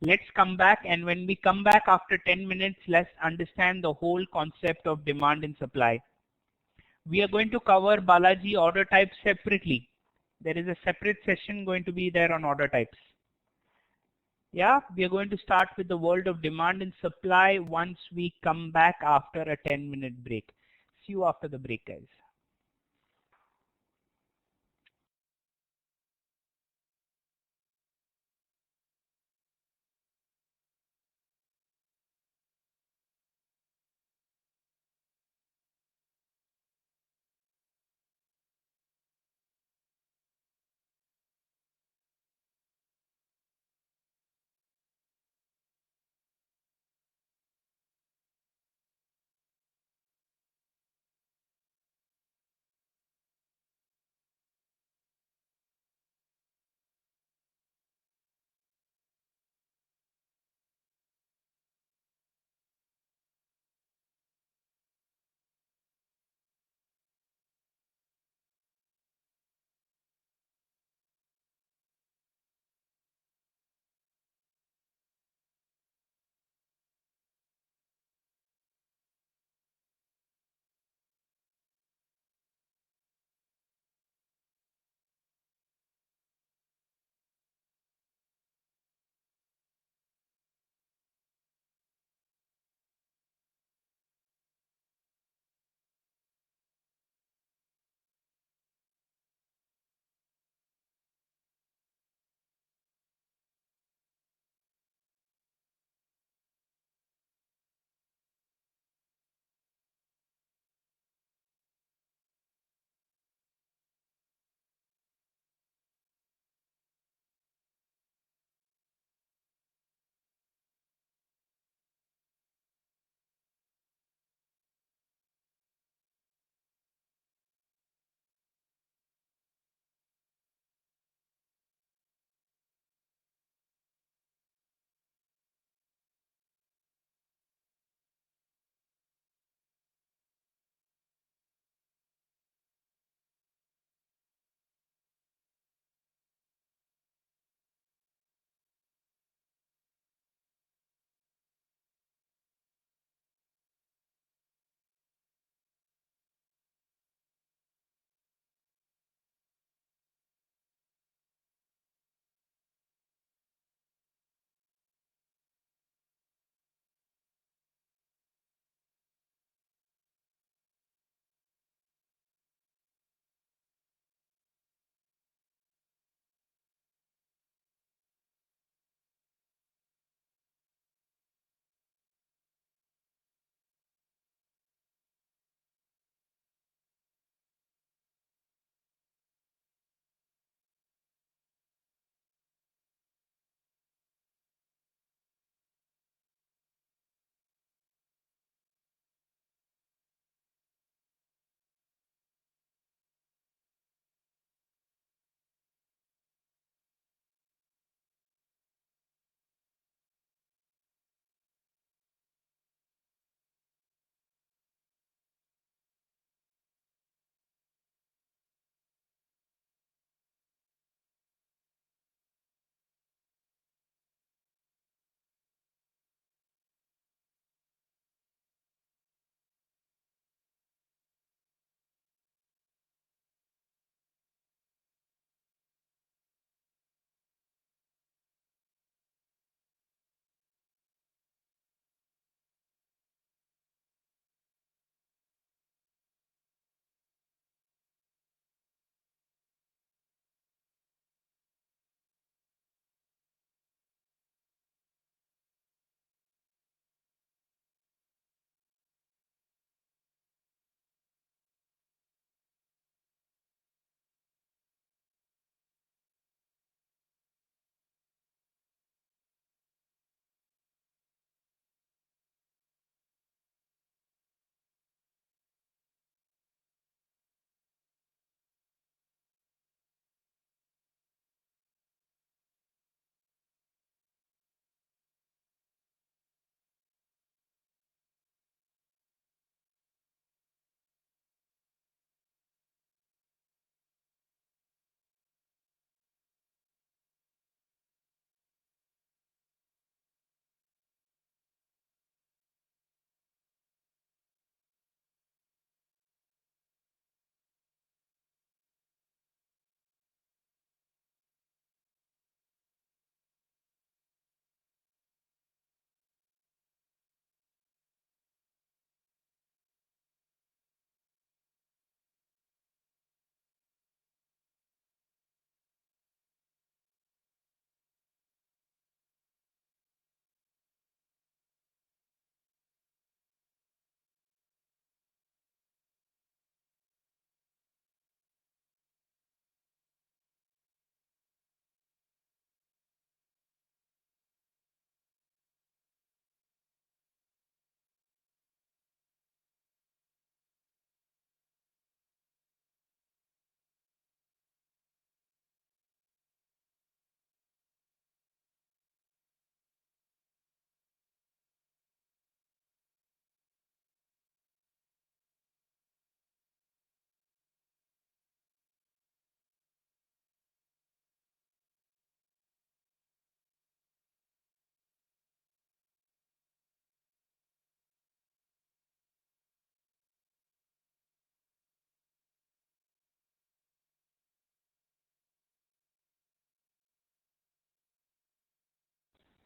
Let's come back, and when we come back after 10 minutes, let's understand the whole concept of demand and supply. We are going to cover Balaji order types separately. There is a separate session going to be there on order types. Yeah, we are going to start with the world of demand and supply once we come back after a 10-minute break. See you after the break, guys.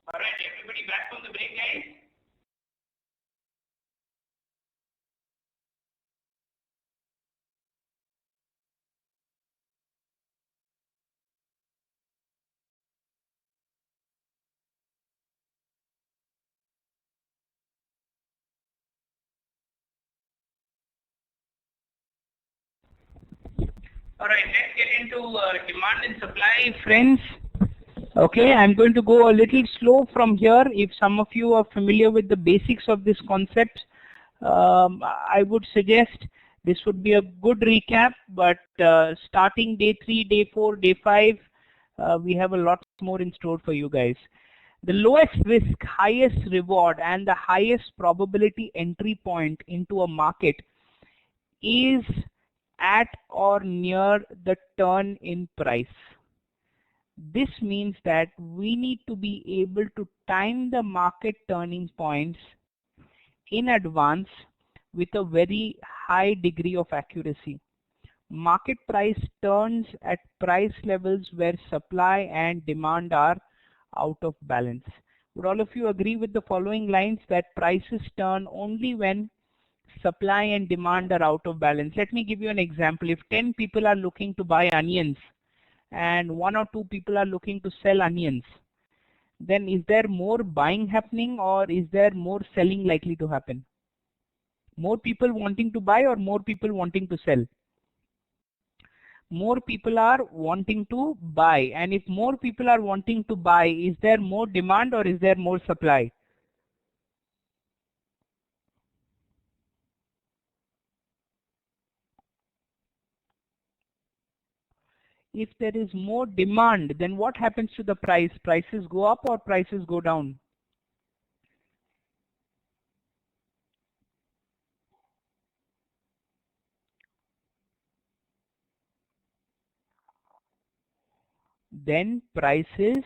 All right, everybody back from the break, guys. All right, let's get into demand and supply, friends. Okay, I'm going to go a little slow from here. If some of you are familiar with the basics of this concept, I would suggest this would be a good recap, but starting day 3, day 4, day 5, we have a lot more in store for you guys. The lowest risk, highest reward, and the highest probability entry point into a market is at or near the turn in price. This means that we need to be able to time the market turning points in advance with a very high degree of accuracy. Market price turns at price levels where supply and demand are out of balance. Would all of you agree with the following lines, that prices turn only when supply and demand are out of balance? Let me give you an example. If 10 people are looking to buy onions and 1 or 2 people are looking to sell onions, then is there more buying happening or is there more selling likely to happen? More people wanting to buy or more people wanting to sell? More people are wanting to buy. And if more people are wanting to buy, is there more demand or is there more supply? If there is more demand, then what happens to the price? Prices go up or prices go down? Then prices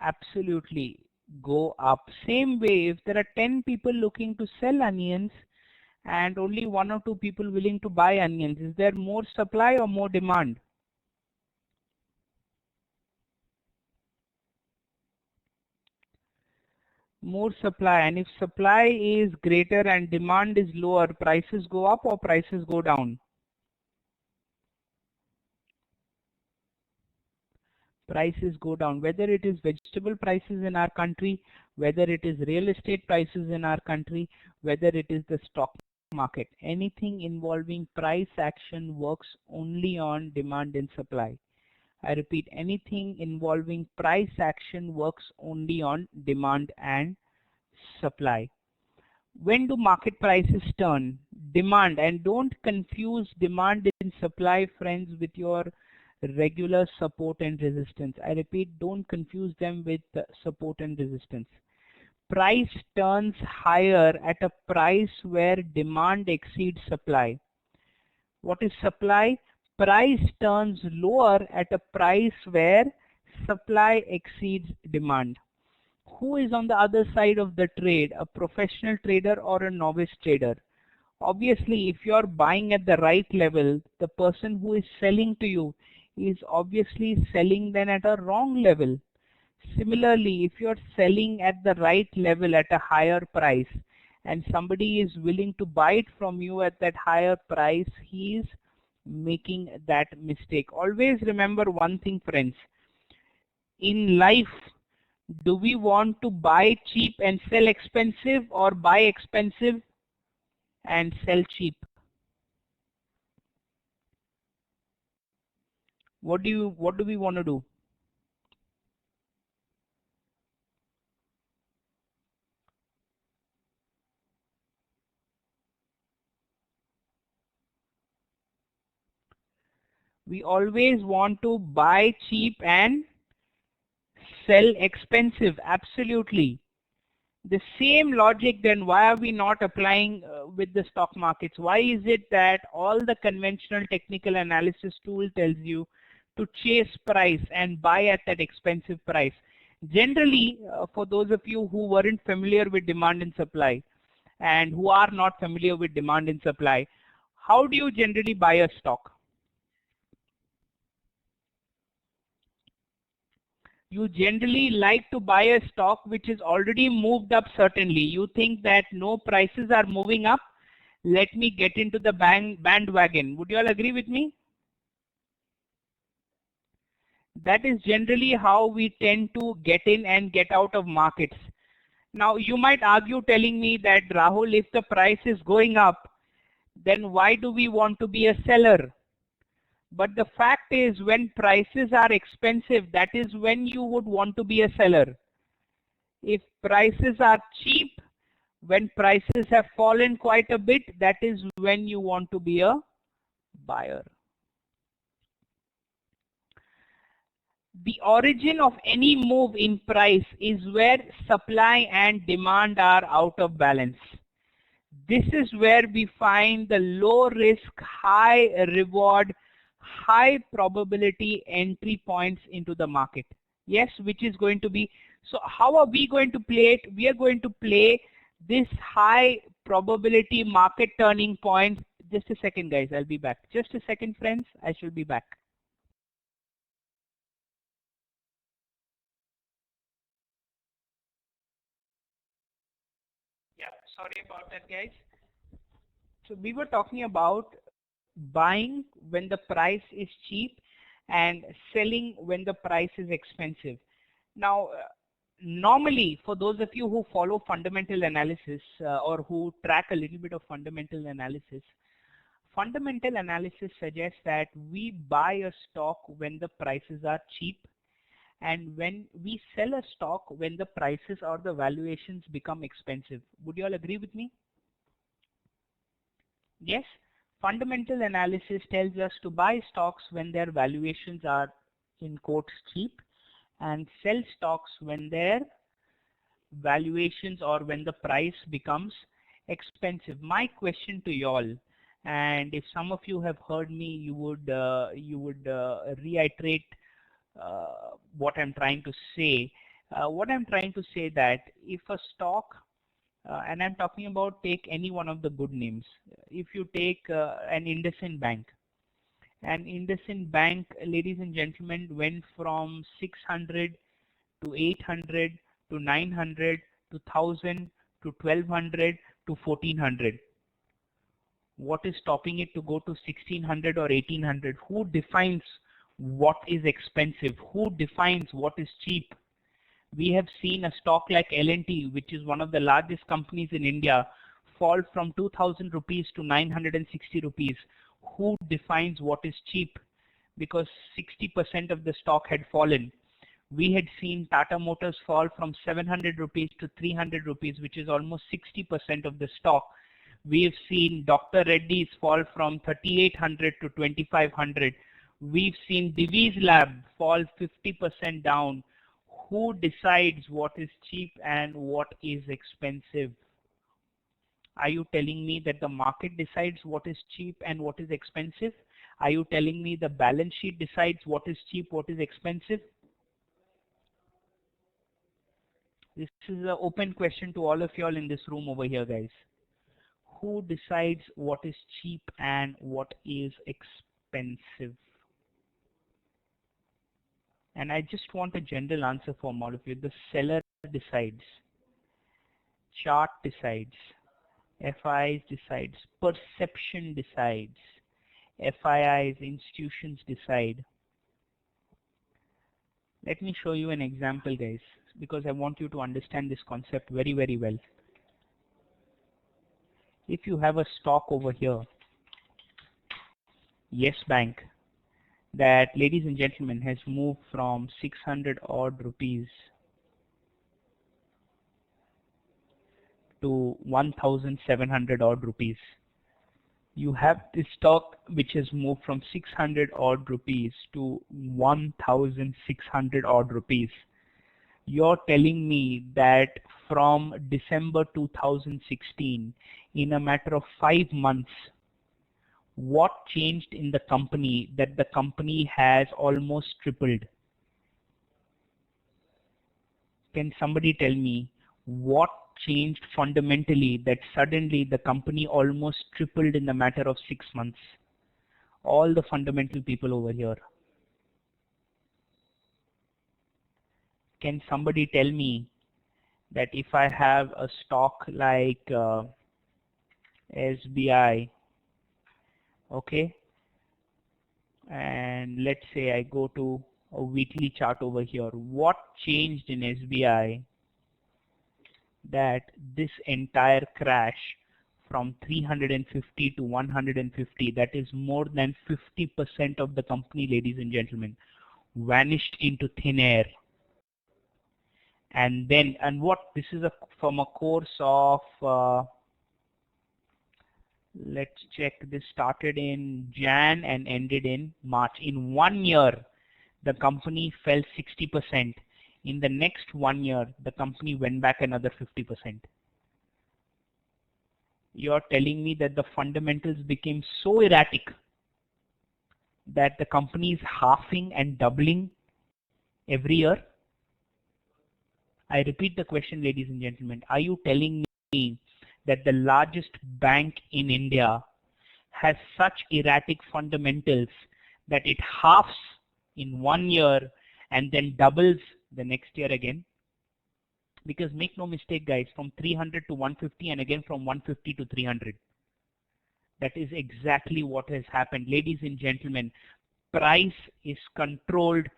absolutely go up. Same way, if there are 10 people looking to sell onions and only 1 or 2 people willing to buy onions, is there more supply or more demand? More supply. And if supply is greater and demand is lower, prices go up or prices go down? Prices go down. Whether it is vegetable prices in our country, whether it is real estate prices in our country, whether it is the stock market, anything involving price action works only on demand and supply. I repeat, anything involving price action works only on demand and supply. When do market prices turn? Demand. And don't confuse demand and supply, friends, with your regular support and resistance. I repeat, don't confuse them with support and resistance. Price turns higher at a price where demand exceeds supply. What is supply? Price turns lower at a price where supply exceeds demand. Who is on the other side of the trade, a professional trader or a novice trader? Obviously, if you're buying at the right level, the person who is selling to you is obviously selling then at a wrong level. Similarly, if you're selling at the right level at a higher price and somebody is willing to buy it from you at that higher price, he is making that mistake. Always remember one thing, friends. In life, do we want to buy cheap and sell expensive, or buy expensive and sell cheap? What do we want to do? We always want to buy cheap and sell expensive. Absolutely. The same logic, then why are we not applying with the stock markets? Why is it that all the conventional technical analysis tool tells you to chase price and buy at that expensive price? Generally, for those of you who weren't familiar with demand and supply and who are not familiar with demand and supply, how do you generally buy a stock? You generally like to buy a stock which is already moved up certainly. You think that no, prices are moving up, let me get into the bandwagon. Would you all agree with me? That is generally how we tend to get in and get out of markets. Now you might argue telling me that, Rahul, if the price is going up, then why do we want to be a seller? But the fact is, when prices are expensive, that is when you would want to be a seller. If prices are cheap, when prices have fallen quite a bit, that is when you want to be a buyer. The origin of any move in price is where supply and demand are out of balance. This is where we find the low risk, high reward, high probability entry points into the market. Yes, which is going to be, so how are we going to play it? We are going to play this high probability market turning point. Just a second, guys, I'll be back. Just a second, friends, I shall be back. Yeah, sorry about that, guys. So we were talking about buying when the price is cheap and selling when the price is expensive. Now, normally, for those of you who follow fundamental analysis or who track a little bit of fundamental analysis suggests that we buy a stock when the prices are cheap, and when we sell a stock when the prices or the valuations become expensive. Would you all agree with me? Yes, fundamental analysis tells us to buy stocks when their valuations are in quotes cheap and sell stocks when their valuations or when the price becomes expensive. My question to y'all, and if some of you have heard me, you would reiterate what I'm trying to say. What I'm trying to say that if a stock and I'm talking about, take any one of the good names. If you take an IndusInd Bank, ladies and gentlemen, went from 600 to 800 to 900 to 1000 to 1200 to 1400. What is stopping it to go to 1600 or 1800? Who defines what is expensive? Who defines what is cheap? We have seen a stock like L&T, which is one of the largest companies in India, fall from 2000 rupees to 960 rupees. Who defines what is cheap? Because 60% of the stock had fallen. We had seen Tata Motors fall from 700 rupees to 300 rupees, which is almost 60% of the stock. We have seen Dr. Reddy's fall from 3800 to 2500. We've seen Divi's Lab fall 50% down. Who decides what is cheap and what is expensive? Are you telling me that the market decides what is cheap and what is expensive? Are you telling me the balance sheet decides what is cheap, what is expensive? This is an open question to all of y'all in this room over here, guys. Who decides what is cheap and what is expensive? And I just want a general answer from all of you. The seller decides, chart decides, FIs decides, perception decides, FIIs, institutions decide. Let me show you an example, guys, because I want you to understand this concept very, very well. If you have a stock over here, Yes Bank, that, ladies and gentlemen, has moved from 600 odd rupees to 1700 odd rupees. You have this stock which has moved from 600 odd rupees to 1600 odd rupees. You're telling me that from December 2016, in a matter of 5 months, what changed in the company that the company has almost tripled? Can somebody tell me what changed fundamentally that suddenly the company almost tripled in the matter of 6 months? All the fundamental people over here. can somebody tell me that if I have a stock like SBI, okay, and let's say I go to a weekly chart over here, what changed in SBI that this entire crash from 350 to 150, that is more than 50% of the company, ladies and gentlemen, vanished into thin air? And then, and what, this is from a course of, let's check, this started in Jan and ended in March. In 1 year, the company fell 60%. In the next 1 year, the company went back another 50%. You're telling me that the fundamentals became so erratic that the company is halving and doubling every year? I repeat the question, ladies and gentlemen. Are you telling me that the largest bank in India has such erratic fundamentals that it halves in 1 year and then doubles the next year again? Because make no mistake, guys, from 300 to 150 and again from 150 to 300. That is exactly what has happened. Ladies and gentlemen, price is controlled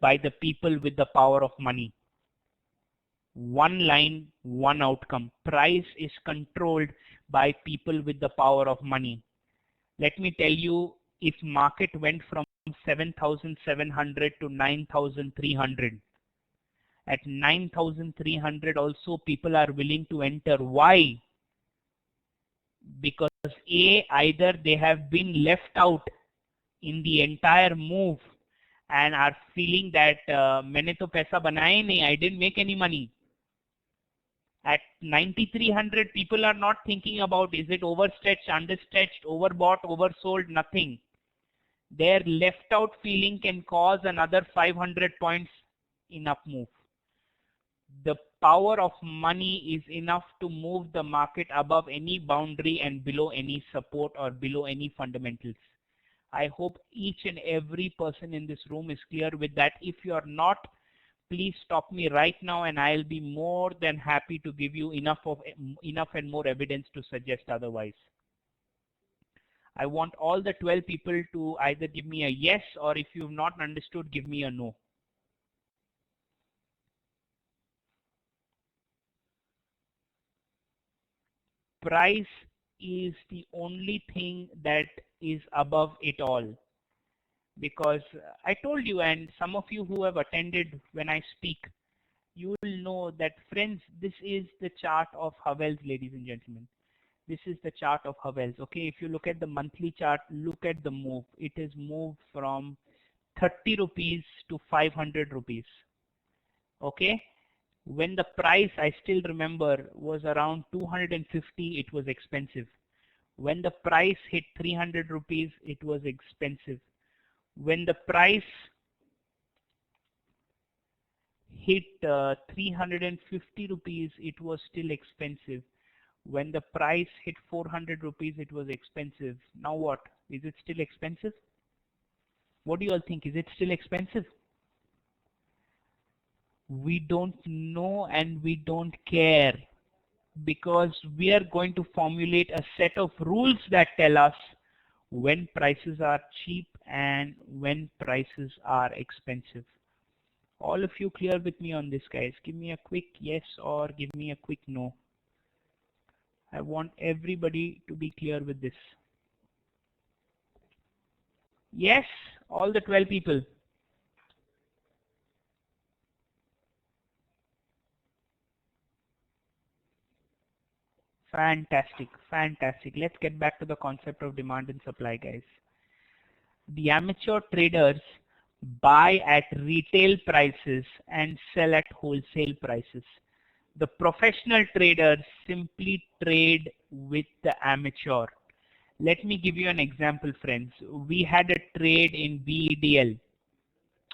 by the people with the power of money. One line, one outcome. Price is controlled by people with the power of money. Let me tell you, if market went from 7,700 to 9,300, at 9,300 also people are willing to enter. Why? Because either they have been left out in the entire move and are feeling that मैंने तो पैसा बनाया ही नहीं, I didn't make any money. At 9,300, people are not thinking about is it overstretched, understretched, overbought, oversold, nothing. Their left out feeling can cause another 500 points in up move. The power of money is enough to move the market above any boundary and below any support or below any fundamentals. I hope each and every person in this room is clear with that. If you are not, please stop me right now and I'll be more than happy to give you enough and more evidence to suggest otherwise. I want all the 12 people to either give me a yes, or if you've not understood, give me a no. Price is the only thing that is above it all. Because I told you, and some of you who have attended when I speak, you will know that, friends, this is the chart of Havells, ladies and gentlemen. This is the chart of Havells. Okay, if you look at the monthly chart, look at the move. It has moved from 30 rupees to 500 rupees. Okay, when the price, I still remember, was around 250, it was expensive. When the price hit 300 rupees, it was expensive. When the price hit 350 rupees, it was still expensive. When the price hit 400 rupees, it was expensive. Now what? Is it still expensive? What do you all think? Is it still expensive? We don't know and we don't care, because we are going to formulate a set of rules that tell us when prices are cheap and when prices are expensive. All of you clear with me on this, guys? Give me a quick yes or give me a quick no. I want everybody to be clear with this. Yes, all the 12 people. Fantastic, fantastic. Let's get back to the concept of demand and supply, guys. The amateur traders buy at retail prices and sell at wholesale prices. The professional traders simply trade with the amateur. Let me give you an example, friends. We had a trade in BEDL.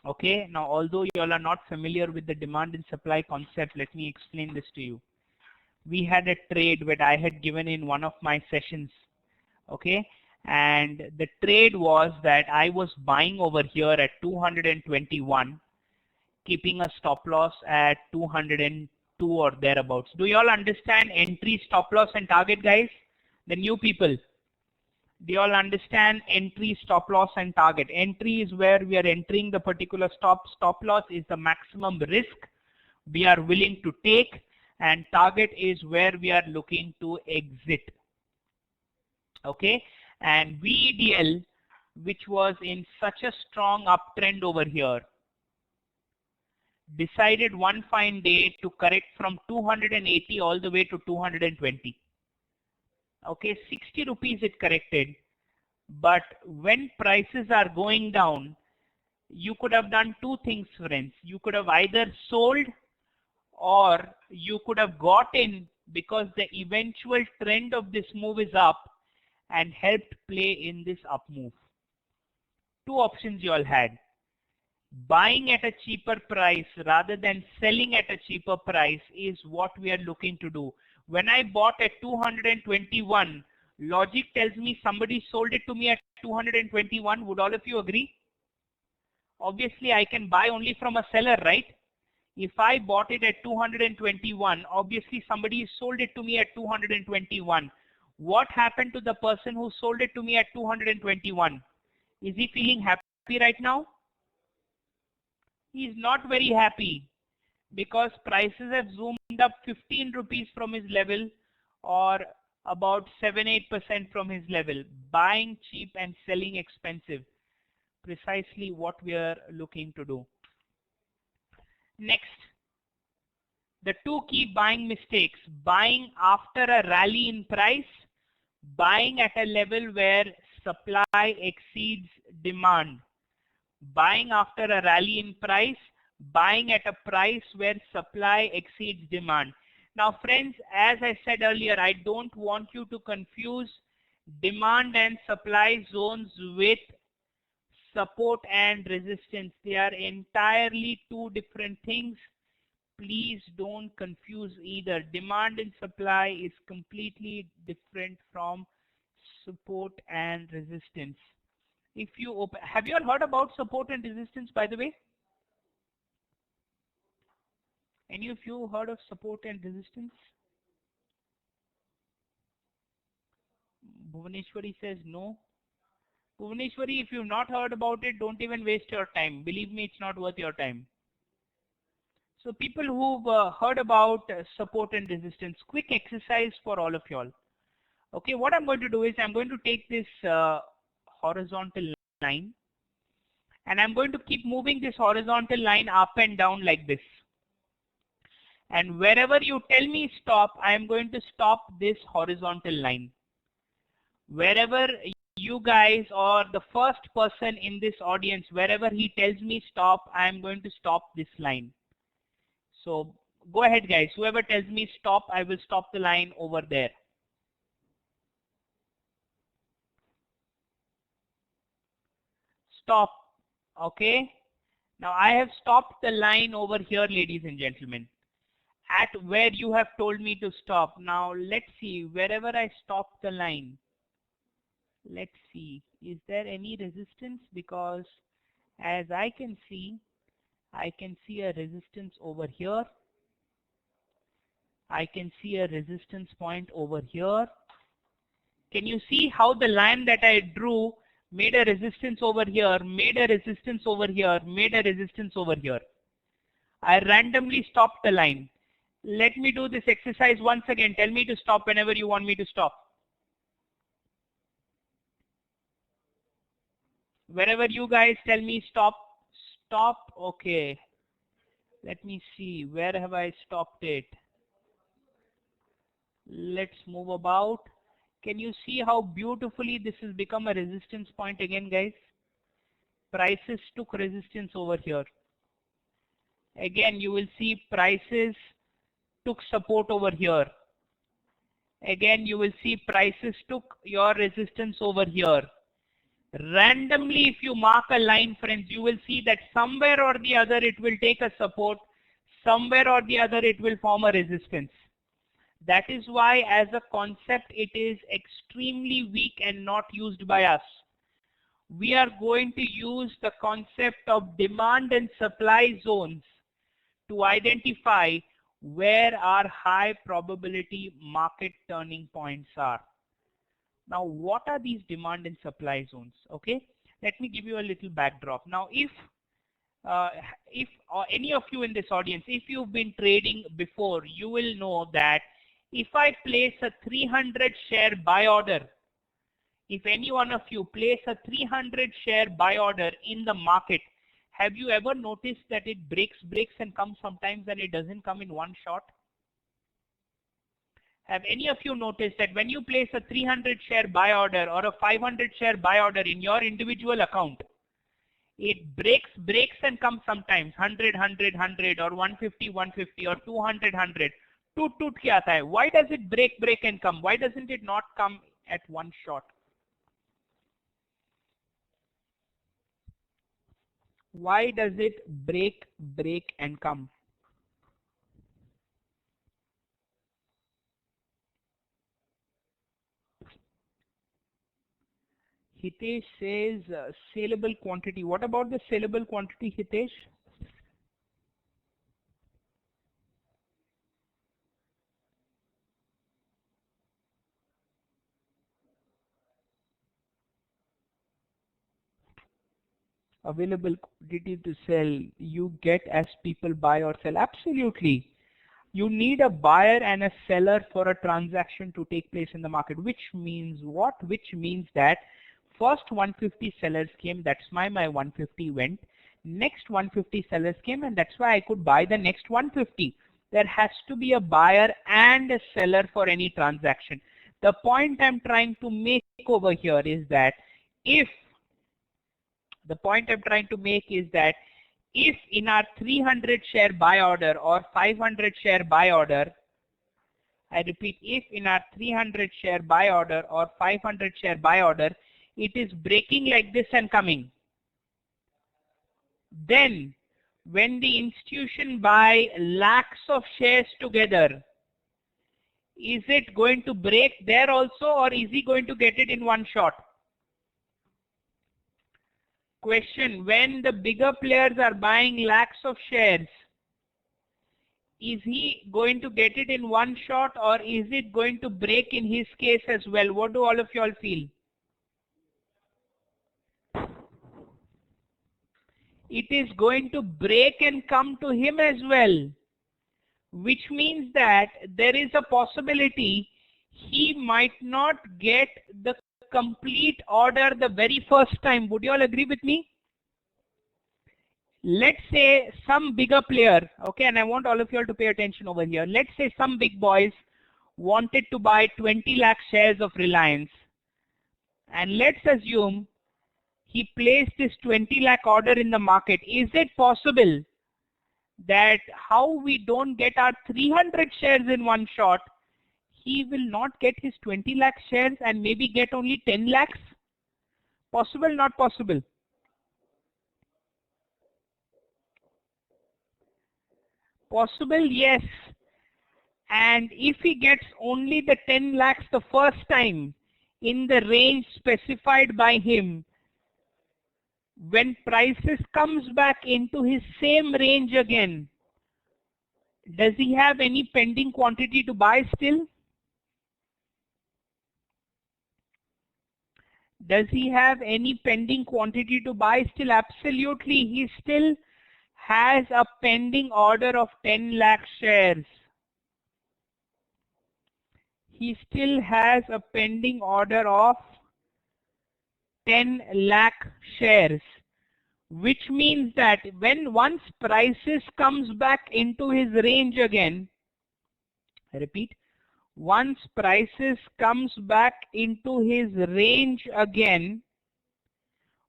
Okay, now although you all are not familiar with the demand and supply concept, let me explain this to you. We had a trade that I had given in one of my sessions. Okay, and the trade was that I was buying over here at 221 keeping a stop loss at 202 or thereabouts. Do you all understand entry, stop loss and target, guys? The new people. Do you all understand entry, stop loss and target? Entry is where we are entering the particular stop. Stop loss is the maximum risk we are willing to take, and target is where we are looking to exit. Okay, and VEDL, which was in such a strong uptrend over here, decided one fine day to correct from 280 all the way to 220. Okay, 60 rupees it corrected. But when prices are going down, you could have done two things, friends. You could have either sold or you could have got in, because the eventual trend of this move is up, and helped play in this up move. Two options you all had. Buying at a cheaper price rather than selling at a cheaper price is what we are looking to do. When I bought at 221, logic tells me somebody sold it to me at 221. Would all of you agree? Obviously, I can buy only from a seller, right? If I bought it at 221, obviously somebody sold it to me at 221. What happened to the person who sold it to me at 221? Is he feeling happy right now? He is not very happy, because prices have zoomed up 15 rupees from his level, or about 7-8% from his level. Buying cheap and selling expensive. Precisely what we are looking to do. Next, the two key buying mistakes: buying after a rally in price, buying at a level where supply exceeds demand. Buying after a rally in price, buying at a price where supply exceeds demand. Now friends, as I said earlier, I don't want you to confuse demand and supply zones with support and resistance. They are entirely two different things. Please don't confuse either. Demand and supply is completely different from support and resistance. If you have you all heard about support and resistance, by the way? Any of you heard of support and resistance? Bhuvaneshwari says no. Bhuvaneshwari, if you've not heard about it, don't even waste your time. Believe me, it's not worth your time. So people who've heard about support and resistance, quick exercise for all of y'all. Okay, what I'm going to do is I'm going to take this horizontal line, and I'm going to keep moving this horizontal line up and down like this. And wherever you tell me stop, I am going to stop this horizontal line. Wherever you guys or the first person in this audience, wherever he tells me stop, I am going to stop this line. So go ahead guys, whoever tells me stop, I will stop the line over there. Stop. Okay. Now I have stopped the line over here, ladies and gentlemen, at where you have told me to stop. Now let's see, wherever I stop the line, let's see, is there any resistance? Because as I can see a resistance over here. I can see a resistance point over here. Can you see how the line that I drew made a resistance over here, made a resistance over here, made a resistance over here? I randomly stopped the line. Let me do this exercise once again. Tell me to stop whenever you want me to stop. Wherever you guys tell me stop, stop. Okay. Let me see. Where have I stopped it? Let's move about. Can you see how beautifully this has become a resistance point again, guys? Prices took resistance over here. Again, you will see prices took support over here. Again, you will see prices took your resistance over here. Randomly, if you mark a line, friends, you will see that somewhere or the other it will take a support, somewhere or the other it will form a resistance. That is why as a concept it is extremely weak and not used by us. We are going to use the concept of demand and supply zones to identify where our high probability market turning points are. Now, what are these demand and supply zones? Okay, let me give you a little backdrop. Now, if any of you in this audience, if you've been trading before, you will know that if I place a 300 share buy order, if any one of you place a 300 share buy order in the market, have you ever noticed that it breaks and comes sometimes and it doesn't come in one shot? Have any of you noticed that when you place a 300 share buy order or a 500 share buy order in your individual account, it breaks and comes sometimes 100 or 150 or 200 टूट के आता है. Why does it break and come? Why doesn't it not come at one shot? Why does it break and come? Hitesh says saleable quantity. What about the saleable quantity, Hitesh? Available quantity to sell you get as people buy or sell. Absolutely. You need a buyer and a seller for a transaction to take place in the market, which means what? Which means that first 150 sellers came, that's why my 150 went. Next 150 sellers came, and that's why I could buy the next 150. There has to be a buyer and a seller for any transaction. The point I'm trying to make over here is that if in our 300 share buy order or 500 share buy order, I repeat, if in our 300 share buy order or 500 share buy order, it is breaking like this and coming, then when the institution buy lakhs of shares together, is it going to break there also, or is he going to get it in one shot? Question: when the bigger players are buying lakhs of shares, is he going to get it in one shot, or is it going to break in his case as well? What do all of you all feel? It is going to break and come to him as well, which means that there is a possibility he might not get the complete order the very first time. Would you all agree with me? Let's say some bigger player, okay, and I want all of you all to pay attention over here. Let's say some big boys wanted to buy 20 lakh shares of Reliance, and let's assume he placed this 20 lakh order in the market. Is it possible that how we don't get our 300 shares in one shot, he will not get his 20 lakh shares and maybe get only 10 lakhs? Possible, not possible? Possible, yes. And if he gets only the 10 lakhs the first time in the range specified by him, when prices comes back into his same range again, does he have any pending quantity to buy still? Does he have any pending quantity to buy still? Absolutely. He still has a pending order of 10 lakh shares. He still has a pending order of 10 lakh shares, which means that when once prices comes back into his range again, I repeat, once prices comes back into his range again,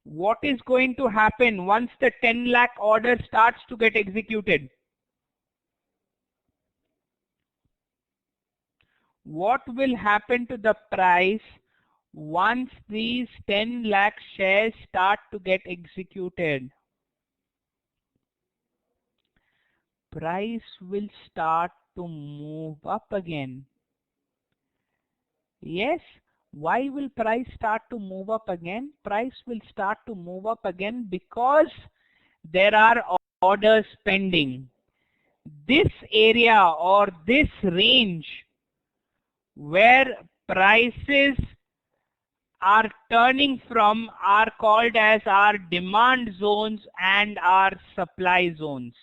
what is going to happen once the 10 lakh order starts to get executed? What will happen to the price once these 10 lakh shares start to get executed? Price will start to move up again. Yes. Why will price start to move up again? Price will start to move up again because there are orders pending. this area or this range where prices are turning from are called as our demand zones and our supply zones.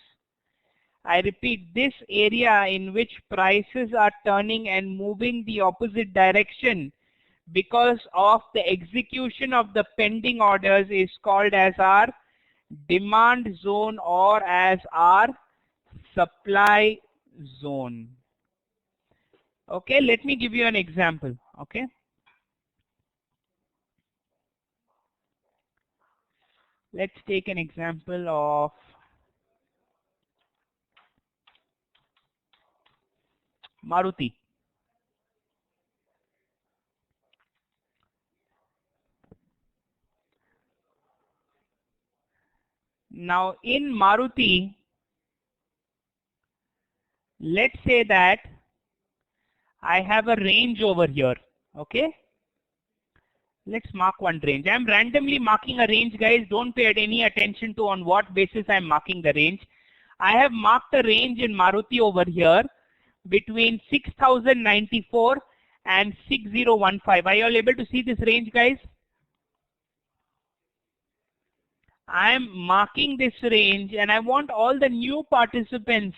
I repeat, this area in which prices are turning and moving the opposite direction because of the execution of the pending orders is called as our demand zone or as our supply zone. Okay, let me give you an example. Okay, let's take an example of Maruti. Now in Maruti, let's say that I have a range over here. Okay, let's mark one range. I'm randomly marking a range, guys. Don't pay any attention to on what basis I'm marking the range. I have marked a range in Maruti over here between 6094 and 6015. Are you all able to see this range, guys? I am marking this range and I want all the new participants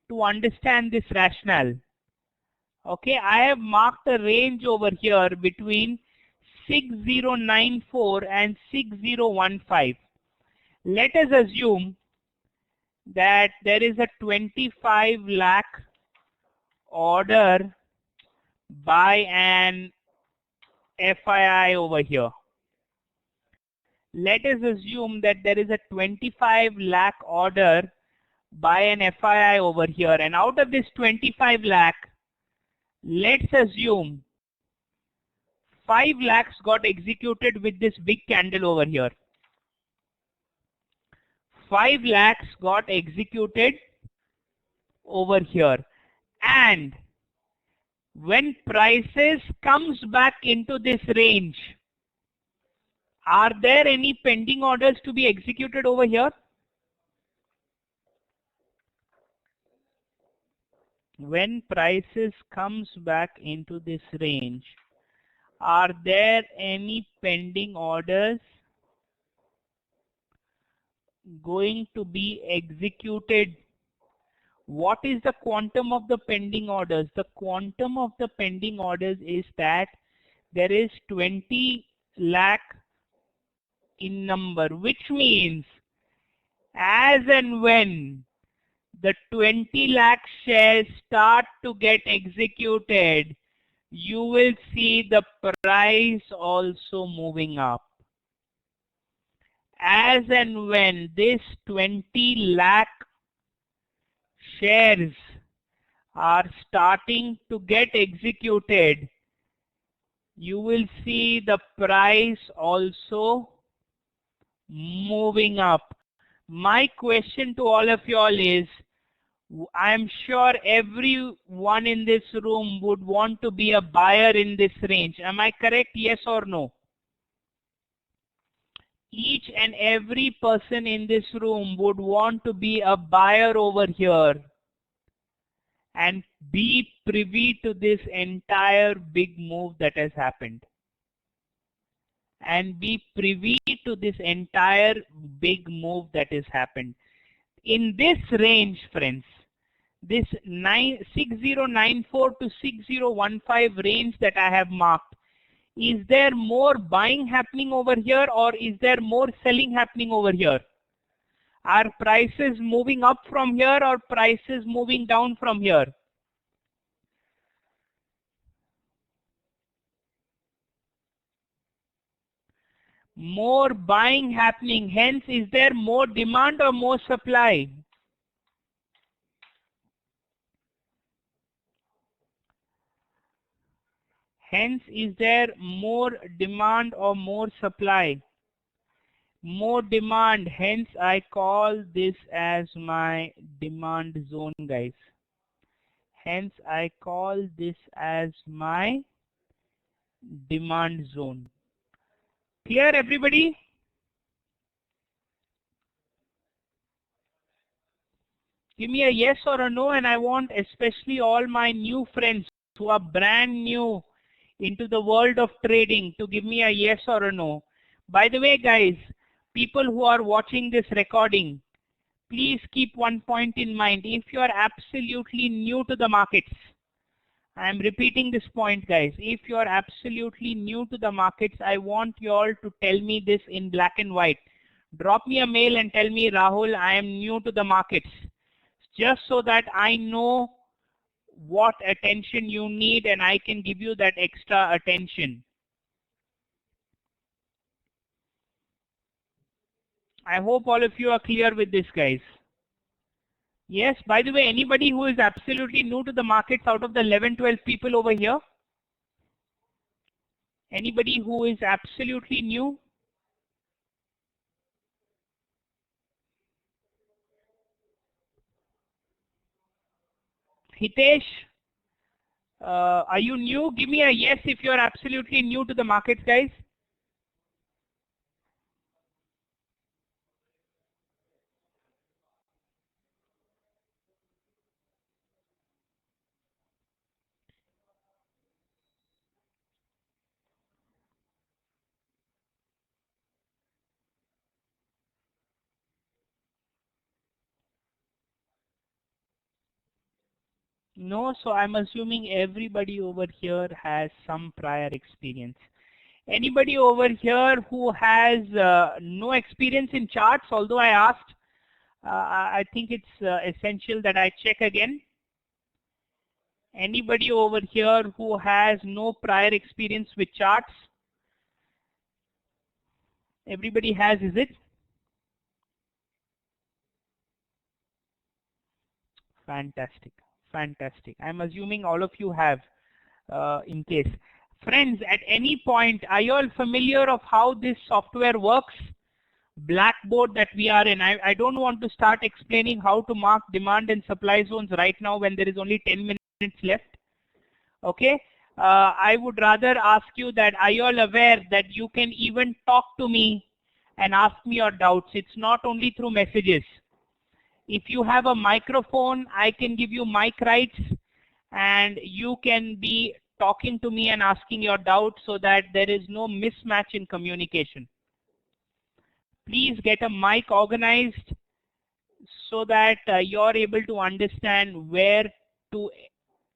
to understand this rationale. Okay, I have marked a range over here between 6094 and 6015. Let us assume that there is a 25 lakh order by an FII over here. Let us assume that there is a 25 lakh order by an FII over here, and out of this 25 lakh, let's assume 5 lakhs got executed with this big candle over here. 5 lakhs got executed over here, and when prices comes back into this range, are there any pending orders to be executed over here? When prices comes back into this range, are there any pending orders going to be executed? What is the quantum of the pending orders? The quantum of the pending orders is that there is 20 lakh in number, which means as and when the 20 lakh shares start to get executed, you will see the price also moving up. As and when this 20 lakh shares are starting to get executed, you will see the price also moving up. My question to all of you all is, I'm sure everyone in this room would want to be a buyer in this range. Am I correct? Yes or no? Each and every person in this room would want to be a buyer over here and be privy to this entire big move that has happened. And be privy to this entire big move that has happened. In this range, friends, this 6094 to 6015 range that I have marked, is there more buying happening over here or is there more selling happening over here? Are prices moving up from here or prices moving down from here? More buying happening, hence is there more demand or more supply? Hence, is there more demand or more supply? More demand, hence I call this as my demand zone, guys. Hence I call this as my demand zone. Clear, everybody? Give me a yes or a no, and I want especially all my new friends who are brand new into the world of trading to give me a yes or a no. By the way, guys, people who are watching this recording, please keep one point in mind. If you are absolutely new to the markets, I am repeating this point, guys. If you are absolutely new to the markets, I want you all to tell me this in black and white. Drop me a mail and tell me, Rahul, I am new to the markets, just so that I know what attention you need and I can give you that extra attention. I hope all of you are clear with this, guys. Yes, by the way, anybody who is absolutely new to the markets out of the 11, 12 people over here? Anybody who is absolutely new? Hitesh, are you new? Give me a yes if you're absolutely new to the markets, guys. No, so I'm assuming everybody over here has some prior experience. Anybody over here who has no experience in charts, although I asked, I think it's essential that I check again. Anybody over here who has no prior experience with charts? Everybody has, is it? Fantastic, fantastic. I'm assuming all of you have, in case. Friends, at any point, are you all familiar of how this software works? Blackboard that we are in. I don't want to start explaining how to mark demand and supply zones right now when there is only 10 minutes left. Okay. I would rather ask you that, are you all aware that you can even talk to me and ask me your doubts? It's not only through messages. If you have a microphone, I can give you mic rights and you can be talking to me and asking your doubts so that there is no mismatch in communication. Please get a mic organized so that you're able to understand where to,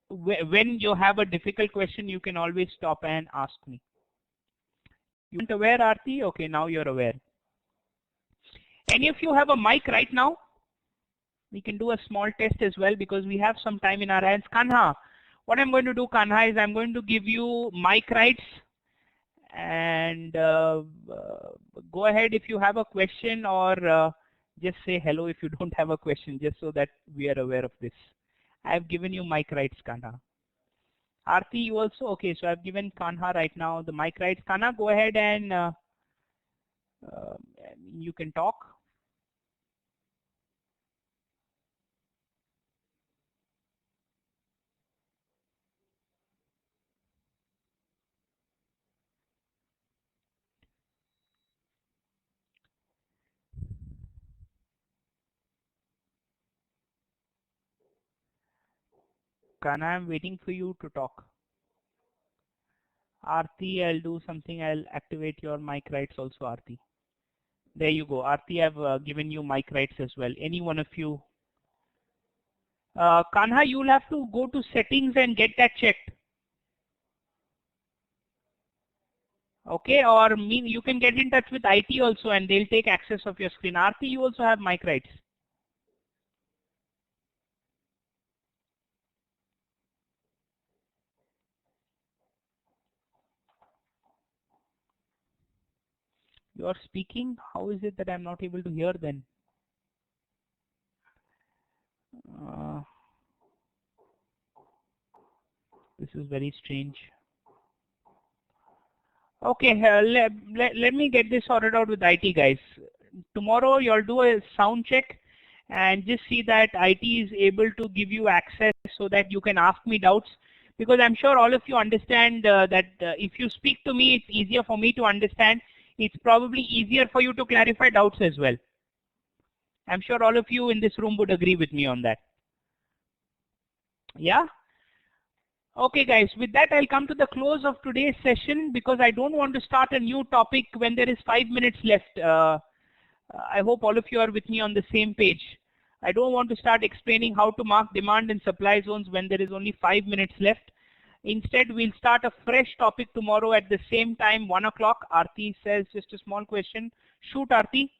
when you have a difficult question, you can always stop and ask me. You weren't aware, Aarti? Okay, now you're aware. Any of you have a mic right now? We can do a small test as well because we have some time in our hands. Kanha, what I'm going to do, Kanha, is I'm going to give you mic rights and go ahead if you have a question, or just say hello if you don't have a question, just so that we are aware of this. I've given you mic rights, Kanha. Aarti, you also? Okay, so I've given Kanha right now the mic rights. Kanha, go ahead and you can talk. Kanha, I'm waiting for you to talk. Aarti, I'll do something. I'll activate your mic rights also, Aarti. There you go. Aarti, I've given you mic rights as well. Any one of you? Kanha, you'll have to go to settings and get that checked. Okay, or you can get in touch with IT also and they'll take access of your screen. Aarti, you also have mic rights. You're speaking? How is it that I'm not able to hear then? This is very strange. Okay, let me get this sorted out with IT, guys. Tomorrow you'll do a sound check and just see that IT is able to give you access so that you can ask me doubts, because I'm sure all of you understand that if you speak to me, it's easier for me to understand. It's probably easier for you to clarify doubts as well. I'm sure all of you in this room would agree with me on that. Yeah? Okay guys, with that I'll come to the close of today's session because I don't want to start a new topic when there is 5 minutes left. I hope all of you are with me on the same page. I don't want to start explaining how to mark demand and supply zones when there is only 5 minutes left. Instead, we'll start a fresh topic tomorrow at the same time, 1 o'clock. Aarti says just a small question. Shoot, Aarti.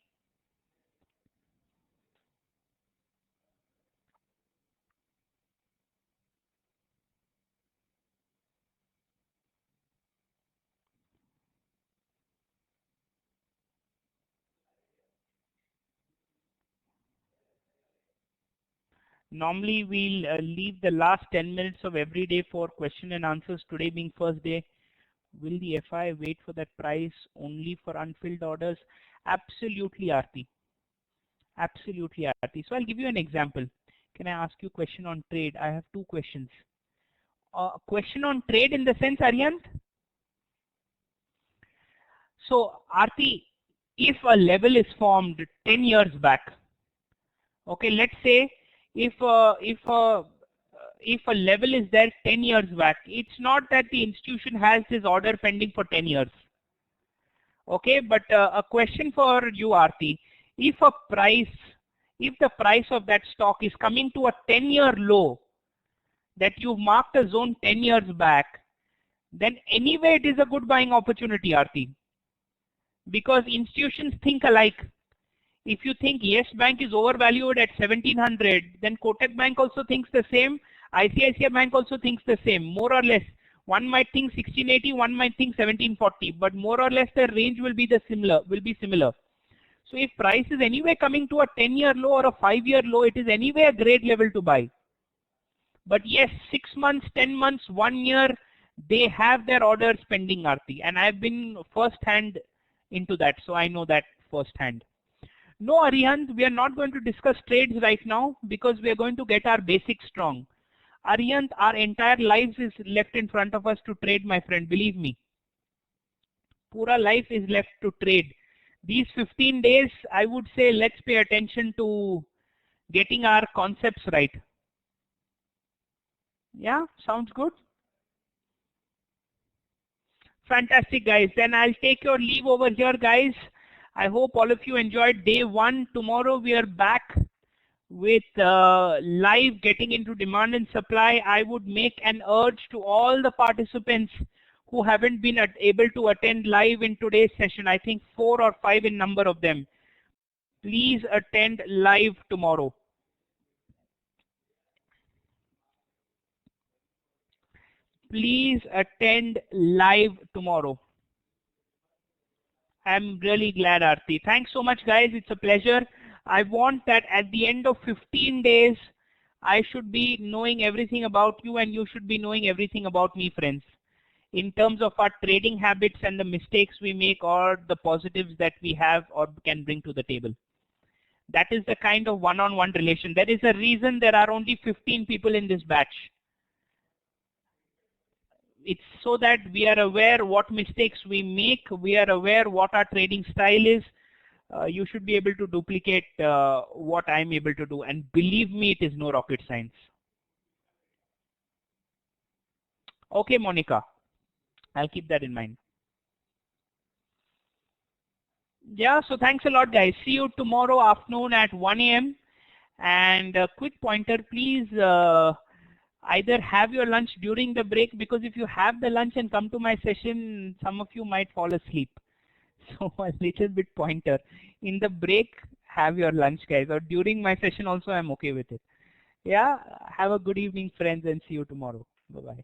Normally, we'll leave the last 10 minutes of every day for question and answers. Today being first day, will the FI wait for that price only for unfilled orders? Absolutely, Aarti. Absolutely, Aarti. So I'll give you an example. Can I ask you a question on trade? I have two questions. Question on trade in the sense, Aryant? So, Aarti, if a level is formed 10 years back, okay, let's say if a level is there 10 years back, it's not that the institution has this order pending for 10 years. Okay, but a question for you, Aarti, if the price of that stock is coming to a 10-year low that you've marked a zone 10 years back, then anyway it is a good buying opportunity, Aarti. Because institutions think alike. If you think Yes Bank is overvalued at 1700, then Kotak Bank also thinks the same. ICICI Bank also thinks the same, more or less. One might think 1680, one might think 1740, but more or less the range will be similar. So if price is anyway coming to a 10-year low or a 5-year low, it is anyway a great level to buy. But yes, 6 months, 10 months, 1 year, they have their orders pending, Aarti, and I've been first hand into that, so I know that first hand. No, Arihant, we are not going to discuss trades right now because we are going to get our basics strong. Arihant, our entire lives is left in front of us to trade, my friend, believe me. Pura life is left to trade. These 15 days, I would say, let's pay attention to getting our concepts right. Yeah, sounds good. Fantastic, guys. Then I'll take your leave over here, guys. I hope all of you enjoyed day one. Tomorrow we are back with live getting into demand and supply. I would make an urge to all the participants who haven't been able to attend live in today's session. I think 4 or 5 in number of them. Please attend live tomorrow. Please attend live tomorrow. I'm really glad, Aarti. Thanks so much, guys. It's a pleasure. I want that at the end of 15 days, I should be knowing everything about you and you should be knowing everything about me, friends, in terms of our trading habits and the mistakes we make or the positives that we have or can bring to the table. That is the kind of one-on-one relation. There is a reason there are only 15 people in this batch. It's so that we are aware what mistakes we make, we are aware what our trading style is. You should be able to duplicate what I'm able to do, and believe me, it is no rocket science. Okay, Monica, I'll keep that in mind. Yeah, so thanks a lot, guys. See you tomorrow afternoon at 1 a.m. And a quick pointer, please either have your lunch during the break, because if you have the lunch and come to my session, some of you might fall asleep. So a little bit pointer. In the break, have your lunch, guys. Or during my session also, I'm okay with it. Yeah, have a good evening, friends, and see you tomorrow. Bye-bye.